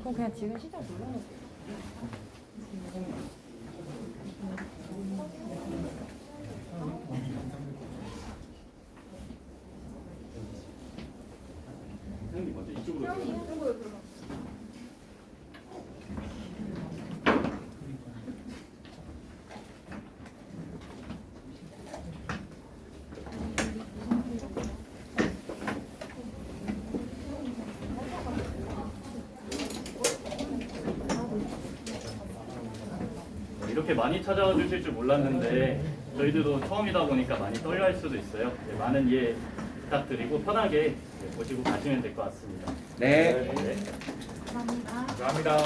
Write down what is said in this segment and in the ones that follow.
그럼 그냥 지금 시작 눌러놓을게요. 선생님 먼저 이쪽으로 태영이 이쪽으로 들어가. 이렇게 많이 찾아와 주실 줄 몰랐는데 저희들도 처음이다 보니까 많이 떨려할 수도 있어요. 네, 많은 이해 부탁드리고 편하게 보시고 가시면 될 것 같습니다. 네. 네. 감사합니다. 감사합니다.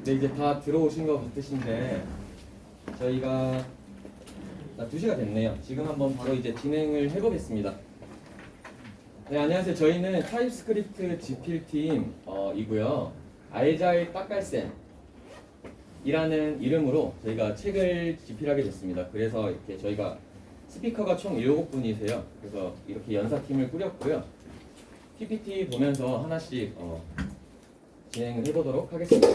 네, 이제 다 들어오신 것 같으신데 저희가 2시가 됐네요. 지금 한번 바로 이제 진행을 해보겠습니다. 네, 안녕하세요. 저희는 타입스크립트 지필팀 이고요. 알잘 빡갈센 이라는 이름으로 저희가 책을 집필하게 됐습니다. 그래서 이렇게 저희가 스피커가 총 7분이세요. 그래서 이렇게 연사팀을 꾸렸고요. PPT 보면서 하나씩 진행을 해보도록 하겠습니다.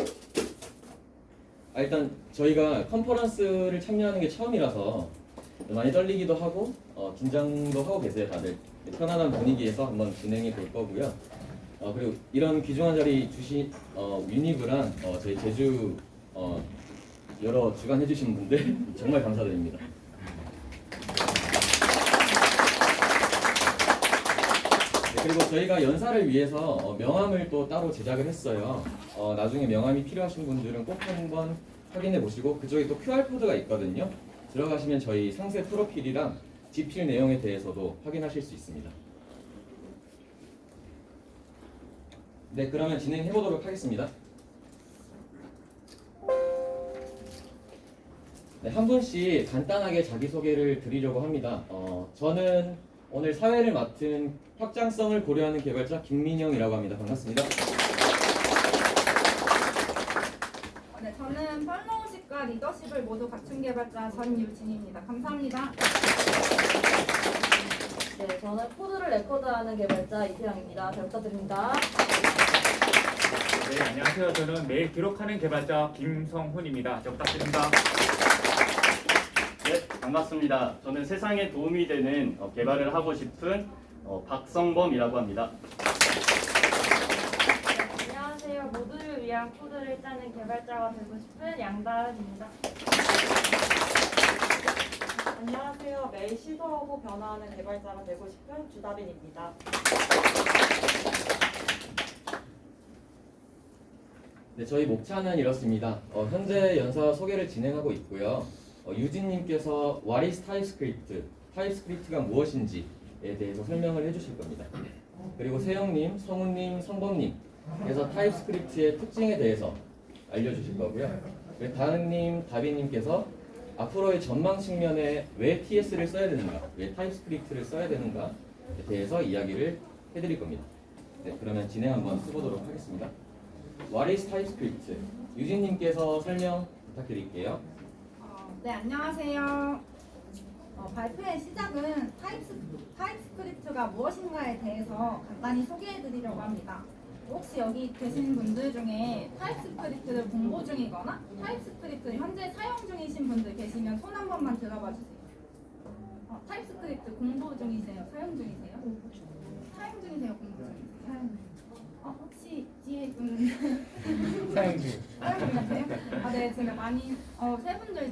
일단 저희가 컨퍼런스를 참여하는 게 처음이라서 많이 떨리기도 하고 긴장도 하고 계세요. 다들 편안한 분위기에서 한번 진행해 볼 거고요. 그리고 이런 귀중한 자리 주신 유니브랑 저희 제주 여러 주간 해주신 분들 정말 감사드립니다. 네, 그리고 저희가 연사를 위해서 명함을 또 따로 제작을 했어요. 나중에 명함이 필요하신 분들은 꼭 한번 확인해 보시고 그쪽에 또 QR코드가 있거든요. 들어가시면 저희 상세 프로필이랑 집필 내용에 대해서도 확인하실 수 있습니다. 네, 그러면 진행해 보도록 하겠습니다. 네, 한 분씩 간단하게 자기소개를 드리려고 합니다. 저는 오늘 사회를 맡은 확장성을 고려하는 개발자 김민영이라고 합니다. 반갑습니다. 네, 저는 팔로우십과 리더십을 모두 갖춘 개발자 전유진입니다. 감사합니다. 네, 저는 코드를 레코드하는 개발자 이태영입니다. 잘 부탁드립니다. 네, 안녕하세요. 저는 매일 기록하는 개발자 김성훈입니다. 잘 부탁드립니다. 네, 반갑습니다. 저는 세상에 도움이 되는 개발을 하고 싶은 박성범이라고 합니다. 안녕하세요. 모두를 위한 코드를 짜는 개발자가 되고 싶은 양다은입니다. 안녕하세요. 매일 시도하고 변화하는 개발자가 되고 싶은 주다빈입니다. 네, 저희 목차는 이렇습니다. 현재 연사 소개를 진행하고 있고요. 유진님께서 What is TypeScript? 타입스크립트가 무엇인지에 대해서 설명을 해주실 겁니다. 그리고 세영님, 성훈님, 성범님께서 타입스크립트의 특징에 대해서 알려주실 거고요. 그리고 다은님, 다빈님께서 앞으로의 전망 측면에 왜 TS를 써야 되는가, 왜 타입스크립트를 써야 되는가에 대해서 이야기를 해드릴 겁니다. 네, 그러면 진행 한번 해보도록 하겠습니다. What is TypeScript? 유진님께서 설명 부탁드릴게요. 네, 안녕하세요. 발표의 시작은 타입스크립트가 무엇인가에 대해서 간단히 소개해드리려고 합니다. 혹시 여기 계신 분들 중에 타입스크립트를 공부 중이거나 타입스크립트 현재 사용 중이신 분들 계시면 손 한 번만 들어봐 주세요. 타입스크립트 공부 중이세요? 사용 중이세요? 사용 중이세요? 공부 중이세요? 사용 중이세요? 혹시 뒤에 분 사용 중. 사용 중이세요? 네, 제가 많이 세 분들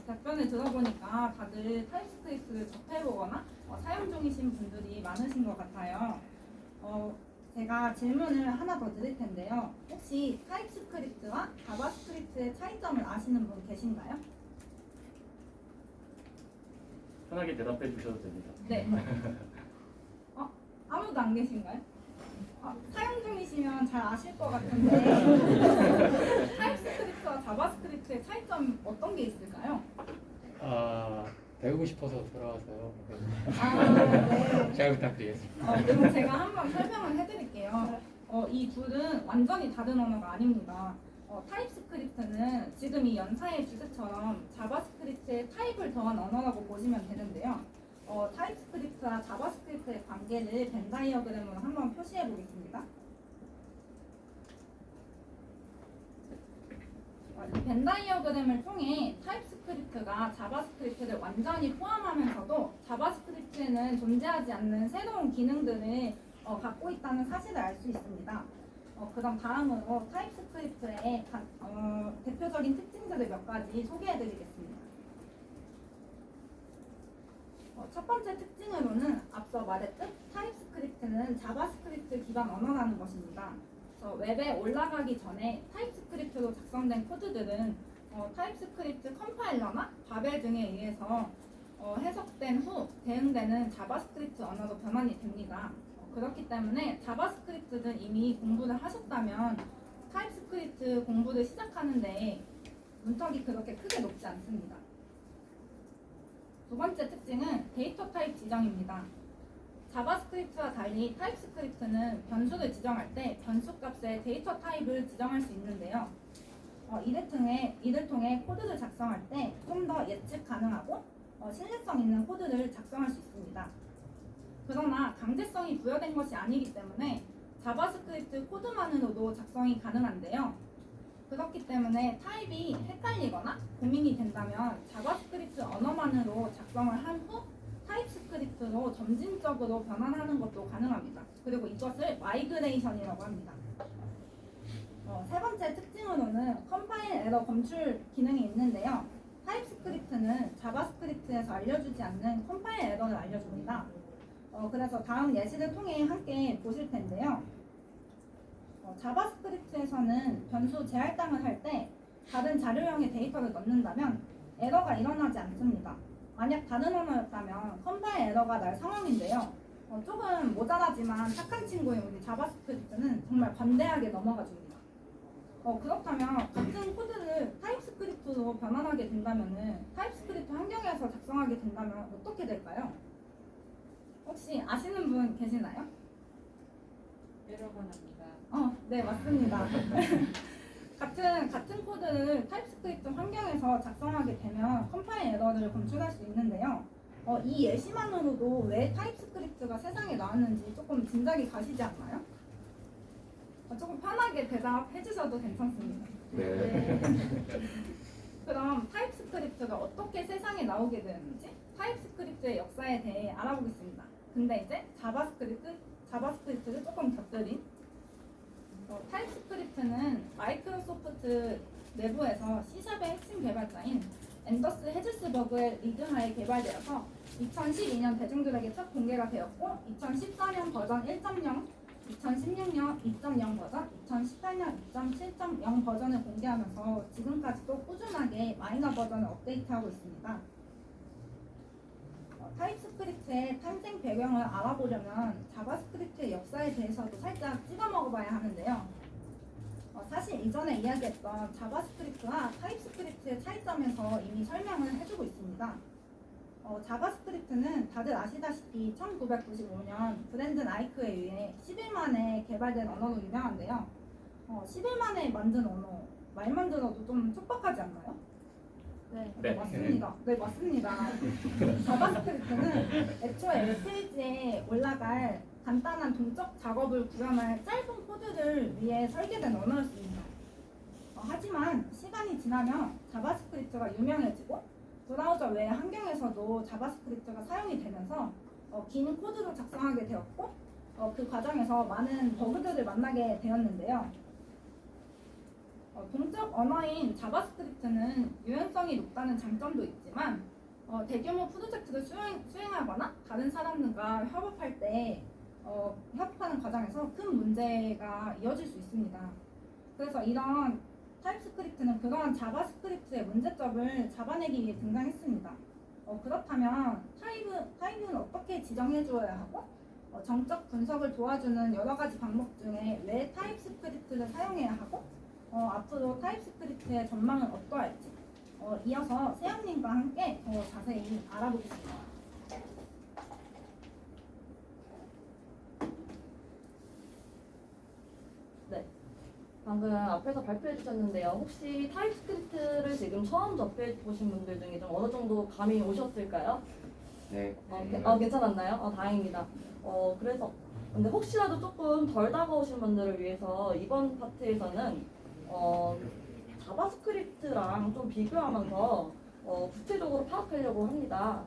답변을 들어보니까 다들 타입스크립트를 접해보거나 사용 중이신 분들이 많으신 것 같아요. 제가 질문을 하나 더 드릴 텐데요. 혹시 타입스크립트와 자바스크립트의 차이점을 아시는 분 계신가요? 편하게 대답해 주셔도 됩니다. 네. 아무도 안 계신가요? 사용 중이시면 잘 아실 것 같은데 타입스크립트와 자바스크립트의 차이점 어떤 게 있을까요? 배우고 싶어서 돌아와서요. 네. 잘 부탁드리겠습니다. 그럼 제가 한번 설명을 해드릴게요. 이 둘은 완전히 다른 언어가 아닙니다. 타입스크립트는 지금 이 연사의 주제처럼 자바스크립트의 타입을 더한 언어라고 보시면 되는데요. 타입스크립트와 자바스크립트의 관계를 벤 다이어그램으로 한번 표시해 보겠습니다. 벤 다이어그램을 통해 타입스크립트가 자바스크립트를 완전히 포함하면서도 자바스크립트에는 존재하지 않는 새로운 기능들을 갖고 있다는 사실을 알 수 있습니다. 그럼 다음으로 타입스크립트의 대표적인 특징들을 몇 가지 소개해 드리겠습니다. 첫 번째 특징으로는 앞서 말했듯 타입스크립트는 자바스크립트 기반 언어라는 것입니다. 웹에 올라가기 전에 타입스크립트로 작성된 코드들은 타입스크립트 컴파일러나 바벨 등에 의해서 해석된 후 대응되는 자바스크립트 언어로 변환이 됩니다. 그렇기 때문에 자바스크립트는 이미 공부를 하셨다면 타입스크립트 공부를 시작하는데 문턱이 그렇게 크게 높지 않습니다. 두 번째 특징은 데이터 타입 지정입니다. 자바스크립트와 달리 타입스크립트는 변수를 지정할 때 변수 값의 데이터 타입을 지정할 수 있는데요. 이를 통해 코드를 작성할 때 좀 더 예측 가능하고 신뢰성 있는 코드를 작성할 수 있습니다. 그러나 강제성이 부여된 것이 아니기 때문에 자바스크립트 코드만으로도 작성이 가능한데요. 그렇기 때문에 타입이 헷갈리거나 고민이 된다면 자바스크립트 언어만으로 작성을 한 후 타입스크립트로 점진적으로 변환하는 것도 가능합니다. 그리고 이것을 마이그레이션이라고 합니다. 세 번째 특징으로는 컴파일 에러 검출 기능이 있는데요. 타입스크립트는 자바스크립트에서 알려주지 않는 컴파일 에러를 알려줍니다. 그래서 다음 예시를 통해 함께 보실 텐데요. 자바스크립트에서는 변수 재할당을 할 때 다른 자료형의 데이터를 넣는다면 에러가 일어나지 않습니다. 만약 다른 언어였다면 컴파일 에러가 날 상황인데요. 조금 모자라지만 착한 친구인 우리 자바스크립트는 정말 관대하게 넘어가 줍니다. 그렇다면 같은 코드를 타입스크립트로 변환하게 된다면 타입스크립트 환경에서 작성하게 된다면 어떻게 될까요? 혹시 아시는 분 계시나요? 에러가 납니다. 네, 맞습니다. 같은 코드를 타입스크립트 환경에서 작성하게 되면 컴파일 에러를 검출할 수 있는데요. 이 예시만으로도 왜 타입스크립트가 세상에 나왔는지 조금 짐작이 가시지 않나요? 조금 편하게 대답해 주셔도 괜찮습니다. 네. 그럼 타입스크립트가 어떻게 세상에 나오게 되는지 타입스크립트의 역사에 대해 알아보겠습니다. 근데 이제 자바스크립트를 조금 곁들인 타입스크립트는 마이크로소프트 내부에서 C샵의 핵심 개발자인 앤더스 헤즐스버그의 리드하에 개발되어서 2012년 대중들에게 첫 공개가 되었고 2014년 버전 1.0, 2016년 2.0 버전, 2018년 2.7.0 버전을 공개하면서 지금까지도 꾸준하게 마이너 버전을 업데이트하고 있습니다. 타입스크립트의 탄생 배경을 알아보려면 자바스크립트의 역사에 대해서도 살짝 찍어 먹어봐야 하는데요. 사실 이전에 이야기했던 자바스크립트와 타입스크립트의 차이점에서 이미 설명을 해주고 있습니다. 자바스크립트는 다들 아시다시피 1995년 브랜든 아이크에 의해 10일 만에 개발된 언어로 유명한데요. 10일 만에 만든 언어, 말만 들어도 좀 촉박하지 않나요? 네. 맞습니다. 네, 맞습니다. 자바스크립트는 애초에 웹페이지에 올라갈 간단한 동적 작업을 구현할 짧은 코드를 위해 설계된 언어였습니다. 하지만 시간이 지나면 자바스크립트가 유명해지고 브라우저 외 환경에서도 자바스크립트가 사용이 되면서 긴 코드로 작성하게 되었고 그 과정에서 많은 버그들을 만나게 되었는데요. 동적 언어인 자바스크립트는 유연성이 높다는 장점도 있지만 대규모 프로젝트를 수행하거나 다른 사람들과 협업할 때 협업하는 과정에서 큰 문제가 이어질 수 있습니다. 그래서 이런 타입스크립트는 그러한 자바스크립트의 문제점을 잡아내기 위해 등장했습니다. 그렇다면 타입은 어떻게 지정해 주어야 하고 정적 분석을 도와주는 여러 가지 방법 중에 왜 타입스크립트를 사용해야 하고 앞으로 타입스크립트의 전망은 어떠할지 이어서 세영님과 함께 더 자세히 알아보겠습니다. 방금 앞에서 발표해 주셨는데요. 혹시 타입스크립트를 지금 처음 접해 보신 분들 중에 좀 어느 정도 감이 오셨을까요? 네. 괜찮았나요? 다행입니다. 그래서 근데 혹시라도 조금 덜 다가오신 분들을 위해서 이번 파트에서는 자바스크립트랑 좀 비교하면서 구체적으로 파악하려고 합니다.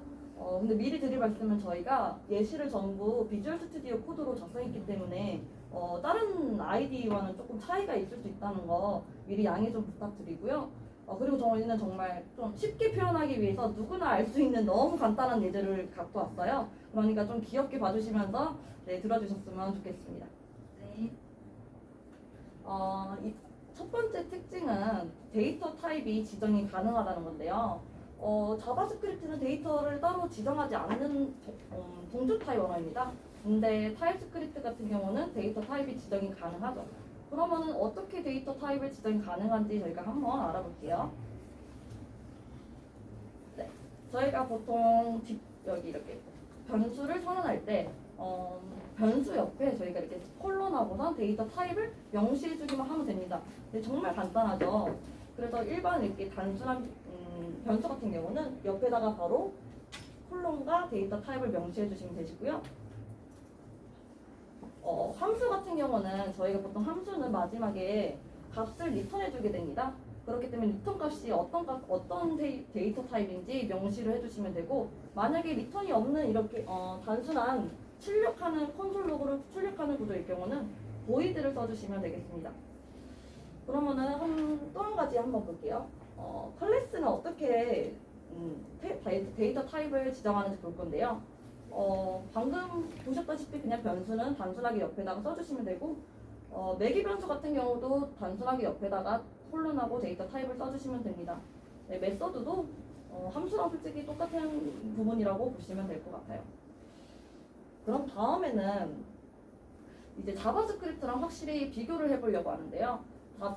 근데 미리 드릴 말씀은 저희가 예시를 전부 비주얼 스튜디오 코드로 작성했기 때문에 다른 아이디와는 조금 차이가 있을 수 있다는 거 미리 양해 좀 부탁드리고요. 그리고 저희는 정말 좀 쉽게 표현하기 위해서 누구나 알 수 있는 너무 간단한 예제를 갖고 왔어요. 그러니까 좀 귀엽게 봐주시면서 들어주셨으면 좋겠습니다. 네. 이 첫 번째 특징은 데이터 타입이 지정이 가능하다는 건데요. 자바스크립트는 데이터를 따로 지정하지 않는 동주 타입 언어입니다. 근데 타입스크립트 같은 경우는 데이터 타입이 지정이 가능하죠. 그러면은 어떻게 데이터 타입을 지정이 가능한지 저희가 한번 알아볼게요. 네, 저희가 보통 여기 이렇게 변수를 선언할 때 변수 옆에 저희가 이렇게 콜론하고선 데이터 타입을 명시해주기만 하면 됩니다. 근데 정말 간단하죠. 그래서 일반 이렇게 단순한 변수 같은 경우는 옆에다가 바로 콜론과 데이터 타입을 명시해주시면 되시고요. 함수 같은 경우는 저희가 보통 함수는 마지막에 값을 리턴해주게 됩니다. 그렇기 때문에 리턴 값이 어떤 데이터 타입인지 명시를 해주시면 되고, 만약에 리턴이 없는 이렇게 단순한 출력하는 콘솔 로그를 출력하는 구조일 경우는 void를 써주시면 되겠습니다. 그러면은 또 한 가지 한번 볼게요. 클래스는 어떻게 데이터 타입을 지정하는지 볼 건데요. 방금 보셨다시피 그냥 변수는 단순하게 옆에다가 써주시면 되고, 매기 변수 같은 경우도 단순하게 옆에다가 콜론하고 데이터 타입을 써주시면 됩니다. 네, 메서드도 함수랑 솔직히 똑같은 부분이라고 보시면 될 것 같아요. 그럼 다음에는 이제 자바스크립트랑 확실히 비교를 해보려고 하는데요.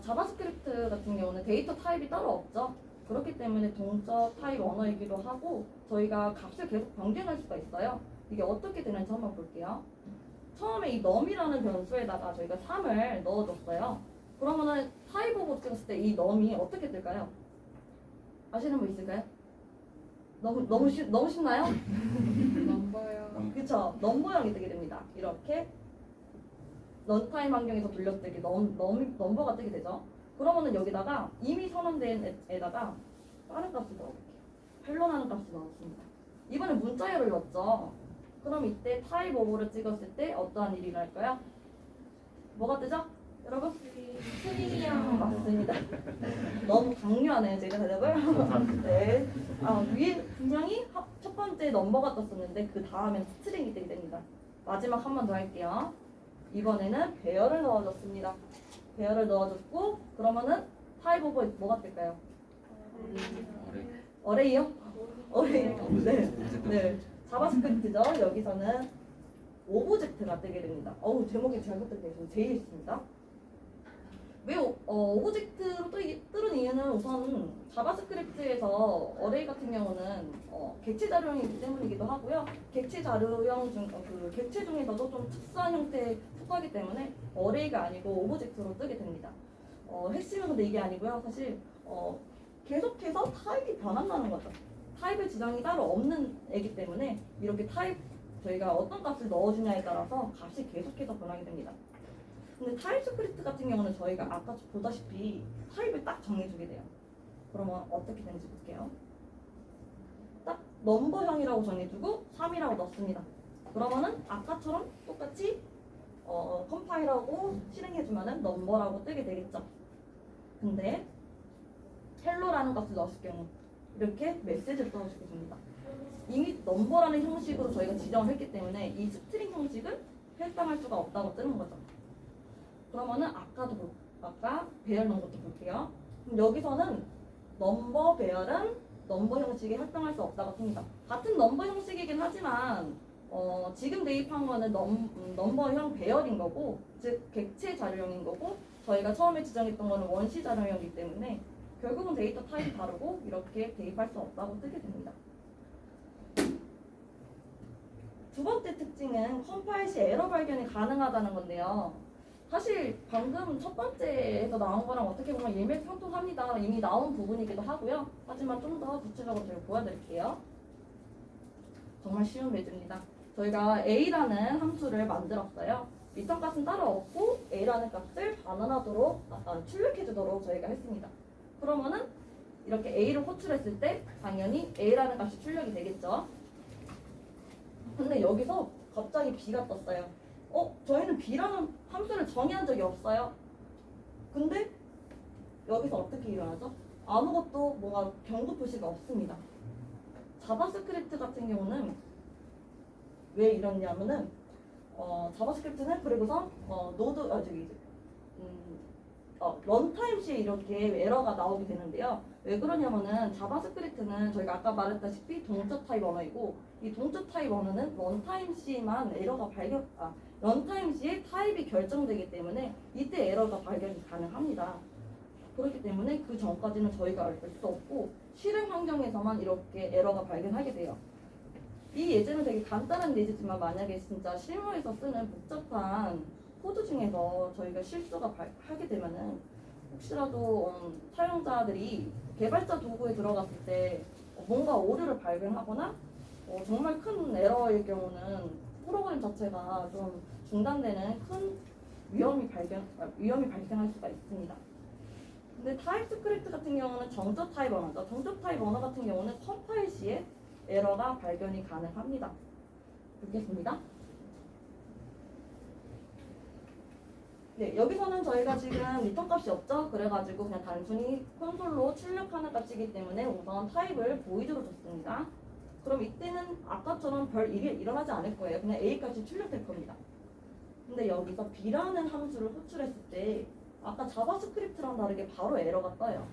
자바스크립트 같은 경우는 데이터 타입이 따로 없죠. 그렇기 때문에 동적 타입 언어이기도 하고 저희가 값을 계속 변경할 수가 있어요. 이게 어떻게 되는지 한번 볼게요. 처음에 이 num이라는 변수에다가 저희가 3을 넣어줬어요. 그러면은 타입 오브 찍었을 때 이 num이 어떻게 될까요? 아시는 분 있을까요? 너무 쉽나요? 넘버요. 그쵸? 넘버형이 뜨게 됩니다. 이렇게 런타임 환경에서 돌렸을 때 넘버가 뜨게 되죠. 그러면은 여기다가 이미 선언된 애다가 다른 값을 넣어볼게요. 헬로라는 값을 넣었습니다. 이번에 문자열을 넣었죠. 그럼 이때 타입 오버를 찍었을 때 어떠한 일이 일어날까요? 뭐가 뜨죠? 여러분? 스트링이랑 맞습니다. 너무 강요하네요, 제가 대답을. 네. 위에 분명히 첫 번째 넘버가 떴었는데 그 다음엔 스트링이 뜨게 됩니다. 마지막 한 번 더 할게요. 이번에는 배열을 넣어줬습니다. 배열을 넣어줬고 그러면은 타입 오버 뭐가 뜰까요? 어레이요? 어레이. 네. 자바스크립트죠. 여기서는 오브젝트가 뜨게 됩니다. 제목이 잘못됐네요. 제일 있습니다. 왜 오브젝트로 뜨는 이유는 우선 자바스크립트에서 어레이 같은 경우는 객체 자료형이기 때문이기도 하고요. 객체 자료형 객체 중에서도 좀 특수한 형태에 속하기 때문에 어레이가 아니고 오브젝트로 뜨게 됩니다. 핵심은 근데 이게 아니고요. 사실 계속해서 타입이 변한다는 거죠. 타입의 지정이 따로 없는 애기 때문에 이렇게 타입 저희가 어떤 값을 넣어주냐에 따라서 값이 계속해서 변하게 됩니다. 근데 타입스크립트 같은 경우는 저희가 아까 보다시피 타입을 딱 정해주게 돼요. 그러면 어떻게 되는지 볼게요. 딱 넘버형이라고 정해주고 3이라고 넣습니다. 그러면은 아까처럼 똑같이 컴파일하고 실행해주면은 넘버라고 뜨게 되겠죠. 근데 헬로라는 값을 넣었을 경우 이렇게 메시지를 떠주게 됩니다. 이미 넘버라는 형식으로 저희가 지정을 했기 때문에 이 스트링 형식은 해당할 수가 없다고 뜨는 거죠. 그러면은 아까 배열 넣은 것도 볼게요. 그럼 여기서는 넘버 배열은 넘버 형식에 활동할 수 없다고 뜹니다. 같은 넘버 형식이긴 하지만 지금 대입한 거는 넘버형 배열인 거고, 즉 객체 자료형인 거고, 저희가 처음에 지정했던 거는 원시 자료형이기 때문에 결국은 데이터 타입이 다르고 이렇게 대입할 수 없다고 뜨게 됩니다. 두 번째 특징은 컴파일 시 에러 발견이 가능하다는 건데요. 사실 방금 첫 번째에서 나온 거랑 어떻게 보면 일맥상통합니다. 이미 나온 부분이기도 하고요. 하지만 좀 더 구체적으로 제가 보여드릴게요. 정말 쉬운 예제입니다. 저희가 a라는 함수를 만들었어요. 리턴 값은 따로 없고 a라는 값을 반환하도록 출력해주도록 저희가 했습니다. 그러면은 이렇게 a를 호출했을 때 당연히 a라는 값이 출력이 되겠죠. 근데 여기서 갑자기 b가 떴어요. 저희는 b라는 함수를 정의한 적이 없어요. 근데 여기서 어떻게 일어나죠? 아무것도 뭔가 경고 표시가 없습니다. 자바스크립트 같은 경우는 왜 이러냐면은 자바스크립트는 그리고서 런타임 시에 이렇게 에러가 나오게 되는데요. 왜 그러냐면은 자바스크립트는 저희가 아까 말했다시피 동적 타입 언어이고 이 동적 타입 언어는 런타임 시에만 에러가 런타임 시에 타입이 결정되기 때문에 이때 에러가 발견이 가능합니다. 그렇기 때문에 그 전까지는 저희가 알 수 없고 실행 환경에서만 이렇게 에러가 발견하게 돼요. 이 예제는 되게 간단한 예제지만 만약에 진짜 실무에서 쓰는 복잡한 코드 중에서 저희가 실수가 하게 되면은 혹시라도 사용자들이 개발자 도구에 들어갔을 때 뭔가 오류를 발견하거나 정말 큰 에러일 경우는 프로그램 자체가 좀 중단되는 큰 위험이 발생할 수가 있습니다. 근데 타입스크립트 같은 경우는 정적 타입 언어죠. 정적 타입 언어 같은 경우는 컴파일 시에 에러가 발견이 가능합니다. 보겠습니다. 네, 여기서는 저희가 지금 리턴 값이 없죠? 그래가지고 그냥 단순히 콘솔로 출력하는 값이기 때문에 우선 타입을 보이드로 줬습니다. 그럼 이때는 아까처럼 별 일이 일어나지 않을 거예요. 그냥 A 값이 출력될 겁니다. 근데 여기서 B라는 함수를 호출했을 때 아까 자바스크립트랑 다르게 바로 에러가 떠요.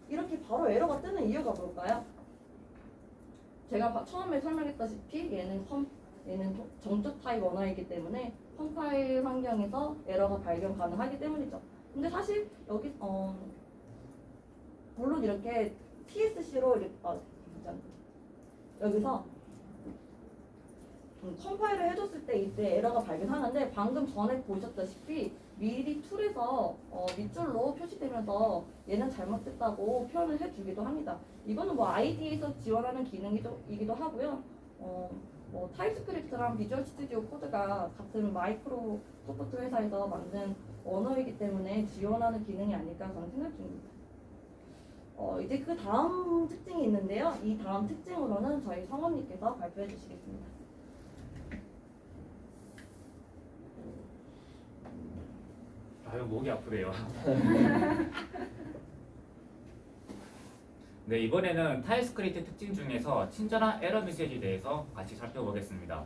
이렇게 바로 에러가 뜨는 이유가 뭘까요? 제가 처음에 설명했다시피 얘는 정적 타입 언어이기 때문에 컴파일 환경에서 에러가 발견 가능하기 때문이죠. 근데 사실 여기 물론 이렇게 TSC로 여기서 컴파일을 해줬을 때 이때 에러가 발견하는데 방금 전에 보셨다시피 미리 툴에서 밑줄로 표시되면서 얘는 잘못됐다고 표현을 해주기도 합니다. 이거는 뭐 ID에서 지원하는 기능이기도 하고요. 타입스크립트랑 비주얼 스튜디오 코드가 같은 마이크로소프트 회사에서 만든 언어이기 때문에 지원하는 기능이 아닐까 저는 생각 중입니다. 이제 그 다음 특징이 있는데요. 이 다음 특징으로는 저희 성원님께서 발표해 주시겠습니다. 아유, 목이 아프네요. 네, 이번에는 타입스크립트 특징 중에서 친절한 에러 메시지에 대해서 같이 살펴보겠습니다.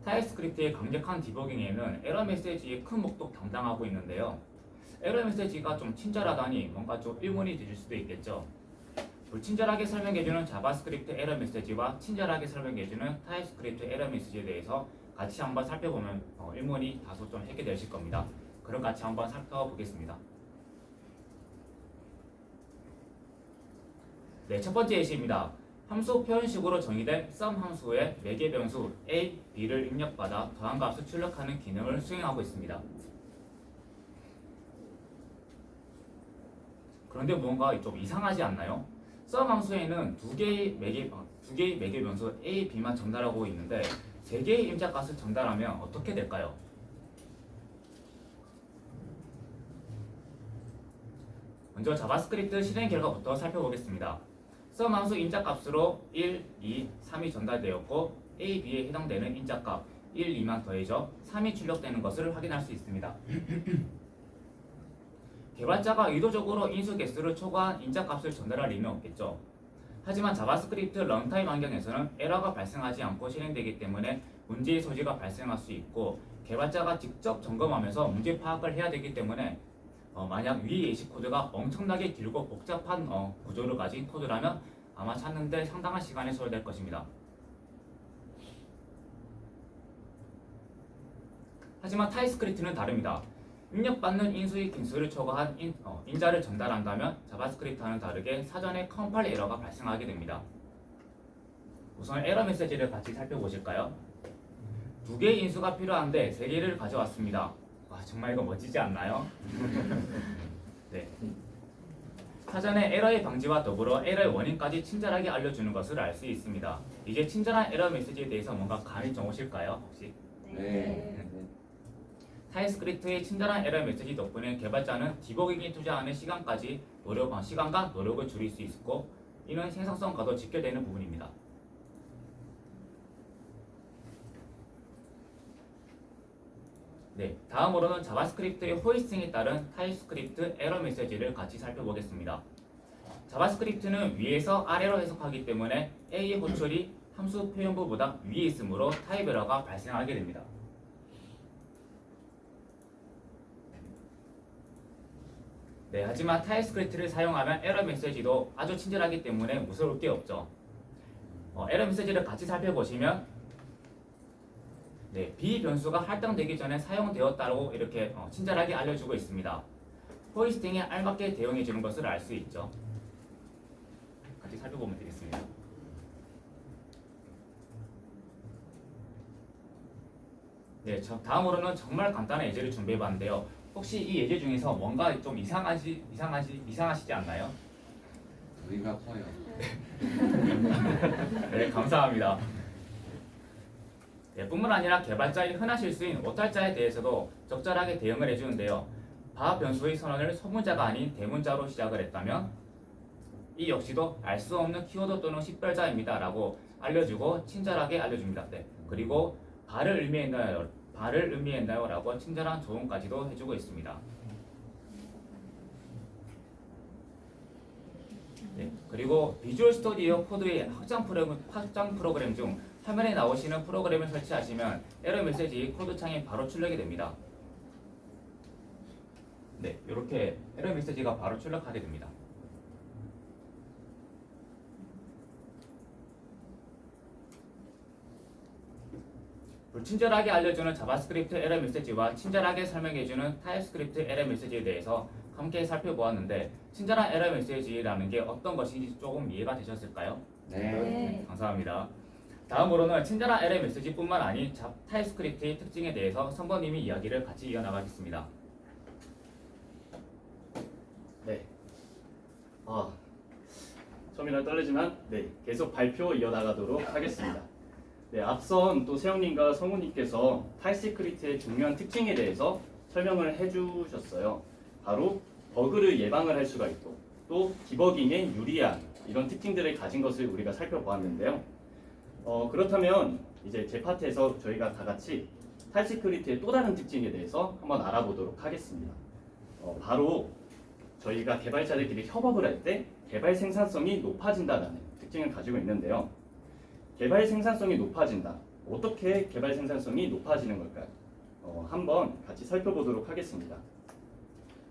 타입스크립트의 강력한 디버깅에는 에러 메시지의 큰 목도 담당하고 있는데요. 에러 메시지가 좀 친절하다니 뭔가 좀 의문이 드실 수도 있겠죠. 불친절하게 설명해주는 자바스크립트 에러 메시지와 친절하게 설명해주는 타입스크립트 에러 메시지에 대해서 같이 한번 살펴보면 의문이 다소 좀 해결되실 겁니다. 그럼 같이 한번 살펴보겠습니다. 네, 첫 번째 예시입니다. 함수 표현식으로 정의된 sum 함수의 매개 변수 a, b를 입력받아 더한 값을 출력하는 기능을 수행하고 있습니다. 그런데 뭔가 좀 이상하지 않나요? sum 함수에는 두 개의 매개 변수 a, b만 전달하고 있는데 세 개의 임자값을 전달하면 어떻게 될까요? 먼저 자바스크립트 실행 결과부터 살펴보겠습니다. sum 함수 임자값으로 1, 2, 3이 전달되었고 a, b에 해당되는 임자값 1, 2만 더해져 3이 출력되는 것을 확인할 수 있습니다. 개발자가 의도적으로 인수 개수를 초과한 임자값을 전달할 리는 없겠죠. 하지만 자바스크립트 런타임 환경에서는 에러가 발생하지 않고 실행되기 때문에 문제의 소지가 발생할 수 있고 개발자가 직접 점검하면서 문제 파악을 해야 되기 때문에 만약 위 예시 코드가 엄청나게 길고 복잡한 구조를 가진 코드라면 아마 찾는데 상당한 시간이 소요될 것입니다. 하지만 타입스크립트는 다릅니다. 입력받는 인수의 빈수를 초과한 인자를 전달한다면 자바스크립트와는 다르게 사전에 컴파일 에러가 발생하게 됩니다. 우선 에러 메시지를 같이 살펴보실까요? 2개의 인수가 필요한데 3개를 가져왔습니다. 와, 정말 이거 멋지지 않나요? 네. 사전에 에러의 방지와 더불어 에러의 원인까지 친절하게 알려주는 것을 알 수 있습니다. 이제 친절한 에러 메시지에 대해서 뭔가 감이 좀 오실까요? 혹시? 네. 타입스크립트의 친절한 에러 메시지 덕분에 개발자는 디버깅에 투자하는 시간과 노력을 줄일 수 있고, 이는 생산성과도 직결되는 부분입니다. 네, 다음으로는 자바스크립트의 호이스팅에 따른 타입스크립트 에러 메시지를 같이 살펴보겠습니다. 자바스크립트는 위에서 아래로 해석하기 때문에 A의 호출이 함수 표현부보다 위에 있으므로 타입 에러가 발생하게 됩니다. 네, 하지만 타입스크립트를 사용하면 에러 메시지도 아주 친절하기 때문에 무서울 게 없죠. 에러 메시지를 같이 살펴보시면 네, B 변수가 할당되기 전에 사용되었다고 이렇게 친절하게 알려주고 있습니다. 호이스팅에 알맞게 대응해 주는 것을 알 수 있죠. 같이 살펴보면 되겠습니다. 네, 다음으로는 정말 간단한 예제를 준비해봤는데요. 혹시 이 예제 중에서 뭔가 좀 이상하시지 않나요? 우리가 커요. 네, 감사합니다. 네, 뿐만 아니라 개발자의 흔한 실수인 오탈자에 대해서도 적절하게 대응을 해주는데요. 바 변수의 선언을 소문자가 아닌 대문자로 시작을 했다면 이 역시도 알 수 없는 키워드 또는 식별자입니다 라고 알려주고 친절하게 알려줍니다. 네, 그리고 바를 의미했나요 라고 친절한 조언까지도 해주고 있습니다. 네, 그리고 비주얼 스튜디오 코드의 확장 프로그램 중 화면에 나오시는 프로그램을 설치하시면 에러 메시지 코드 창에 바로 출력이 됩니다. 네, 이렇게 에러 메시지가 바로 출력하게 됩니다. 불친절하게 알려주는 자바스크립트 에러 메시지와 친절하게 설명해주는 타입스크립트 에러 메시지에 대해서 함께 살펴보았는데, 친절한 에러 메시지라는 게 어떤 것인지 조금 이해가 되셨을까요? 네. 감사합니다. 다음으로는 친절한 에러 메시지뿐만 아닌 타입스크립트의 특징에 대해서 선배님이 이야기를 같이 이어나가겠습니다. 네. 처음이라 떨리지만 네, 계속 발표 이어나가도록 하겠습니다. 네, 앞선 또 세영님과 성우님께서 타입스크립트의 중요한 특징에 대해서 설명을 해주셨어요. 바로 버그를 예방을 할 수가 있고 또 디버깅에 유리한 이런 특징들을 가진 것을 우리가 살펴보았는데요. 그렇다면 이제 제 파트에서 저희가 다 같이 타입스크립트의 또 다른 특징에 대해서 한번 알아보도록 하겠습니다. 바로 저희가 개발자들끼리 협업을 할 때 개발 생산성이 높아진다는 특징을 가지고 있는데요. 개발 생산성이 높아진다. 어떻게 개발 생산성이 높아지는 걸까요? 한번 같이 살펴보도록 하겠습니다.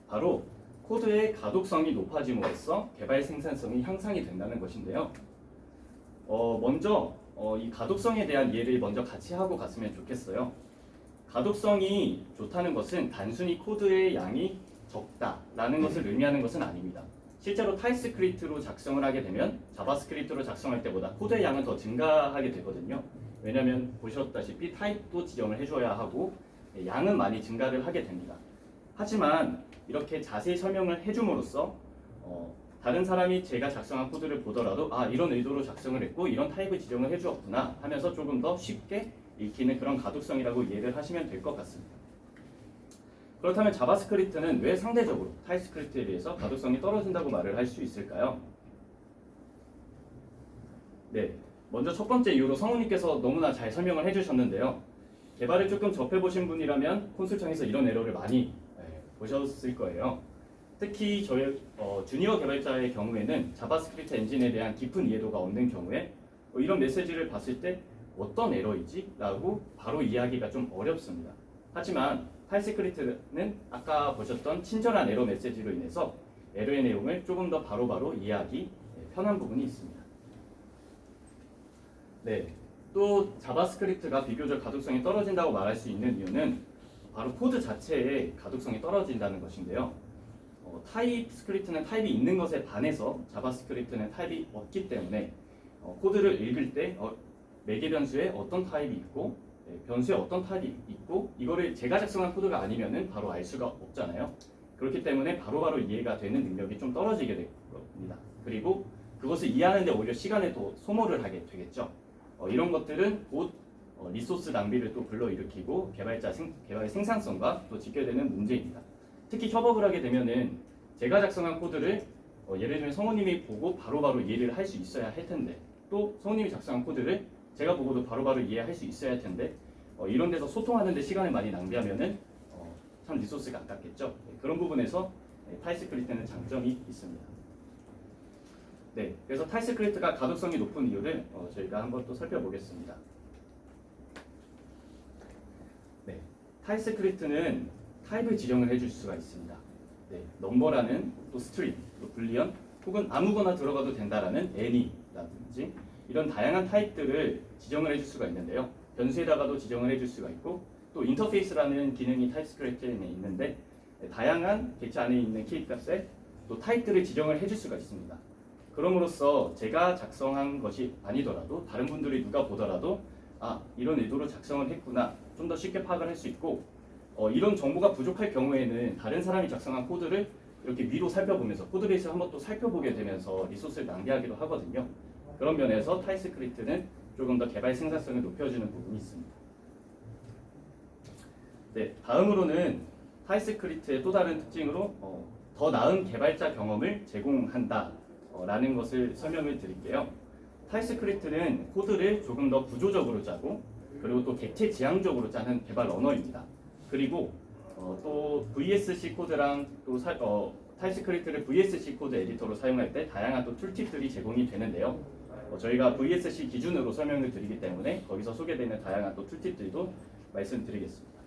바로 코드의 가독성이 높아짐으로써 개발 생산성이 향상이 된다는 것인데요. 먼저 이 가독성에 대한 이해를 먼저 같이 하고 갔으면 좋겠어요. 가독성이 좋다는 것은 단순히 코드의 양이 적다라는 것을 의미하는 것은 아닙니다. 실제로 타입스크립트로 작성을 하게 되면 자바스크립트로 작성할 때보다 코드의 양은 더 증가하게 되거든요. 왜냐하면 보셨다시피 타입도 지정을 해줘야 하고 양은 많이 증가를 하게 됩니다. 하지만 이렇게 자세히 설명을 해줌으로써 다른 사람이 제가 작성한 코드를 보더라도 이런 의도로 작성을 했고 이런 타입을 지정을 해주었구나 하면서 조금 더 쉽게 읽히는 그런 가독성이라고 이해를 하시면 될 것 같습니다. 그렇다면 자바스크립트는 왜 상대적으로 타입스크립트에 비해서 가독성이 떨어진다고 말을 할 수 있을까요? 네, 먼저 첫 번째 이유로 성우님께서 너무나 잘 설명을 해주셨는데요. 개발을 조금 접해보신 분이라면 콘솔창에서 이런 에러를 많이 보셨을 거예요. 특히 저희 주니어 개발자의 경우에는 자바스크립트 엔진에 대한 깊은 이해도가 없는 경우에 이런 메시지를 봤을 때 어떤 에러이지? 라고 바로 이해하기가 좀 어렵습니다. 하지만 타입스크립트는 아까 보셨던 친절한 에러 메시지로 인해서 에러의 내용을 조금 더 바로바로 이해하기 편한 부분이 있습니다. 네, 또 자바스크립트가 비교적 가독성이 떨어진다고 말할 수 있는 이유는 바로 코드 자체의 가독성이 떨어진다는 것인데요. 타입스크립트는 타입이 있는 것에 반해서 자바스크립트는 타입이 없기 때문에 코드를 읽을 때 매개 변수에 어떤 타입이 있고 변수에 어떤 타입이 있고 이거를 제가 작성한 코드가 아니면은 바로 알 수가 없잖아요. 그렇기 때문에 바로바로 이해가 되는 능력이 좀 떨어지게 될 겁니다. 그리고 그것을 이해하는데 오히려 시간에 또 소모를 하게 되겠죠. 이런 것들은 곧 리소스 낭비를 또 불러일으키고 개발의 생산성과 또 직결되는 문제입니다. 특히 협업을 하게 되면은 제가 작성한 코드를 예를 들면 성우님이 보고 바로바로 이해를 할 수 있어야 할 텐데 또 성우님이 작성한 코드를 제가 보고도 바로바로 이해할 수 있어야 할 텐데 이런 데서 소통하는데 시간을 많이 낭비하면은 참 리소스가 아깝겠죠. 그런 부분에서 타입스크립트는 장점이 있습니다. 네, 그래서 타입스크립트가 가독성이 높은 이유를 저희가 한번 또 살펴보겠습니다. 네, 타입스크립트는 타입을 지정을 해줄 수가 있습니다. 네, 넘버라는 또 스트링, 또 불리언, 혹은 아무거나 들어가도 된다라는 any라든지 이런 다양한 타입들을 지정을 해줄 수가 있는데요. 변수에다가도 지정을 해줄 수가 있고 또 인터페이스라는 기능이 타입스크립트에 있는데 다양한 객체 안에 있는 키 값에 또 타입들을 지정을 해줄 수가 있습니다. 그럼으로써 제가 작성한 것이 아니더라도 다른 분들이 누가 보더라도 이런 의도로 작성을 했구나 좀 더 쉽게 파악을 할 수 있고 이런 정보가 부족할 경우에는 다른 사람이 작성한 코드를 이렇게 위로 살펴보면서 코드베이스를 한번 또 살펴보게 되면서 리소스를 낭비하기도 하거든요. 그런 면에서 타입스크립트는 조금 더 개발 생산성을 높여주는 부분이 있습니다. 네, 다음으로는 타입스크립트의 또 다른 특징으로 더 나은 개발자 경험을 제공한다 라는 것을 설명을 드릴게요. 타입스크립트는 코드를 조금 더 구조적으로 짜고 그리고 또 객체 지향적으로 짜는 개발 언어입니다. 그리고 또 VSC 코드랑 또 타입스크립트를 VSC 코드 에디터로 사용할 때 다양한 또 툴팁들이 제공이 되는데요. 저희가 VSC 기준으로 설명을 드리기 때문에 거기서 소개되는 다양한 또 툴팁들도 말씀드리겠습니다.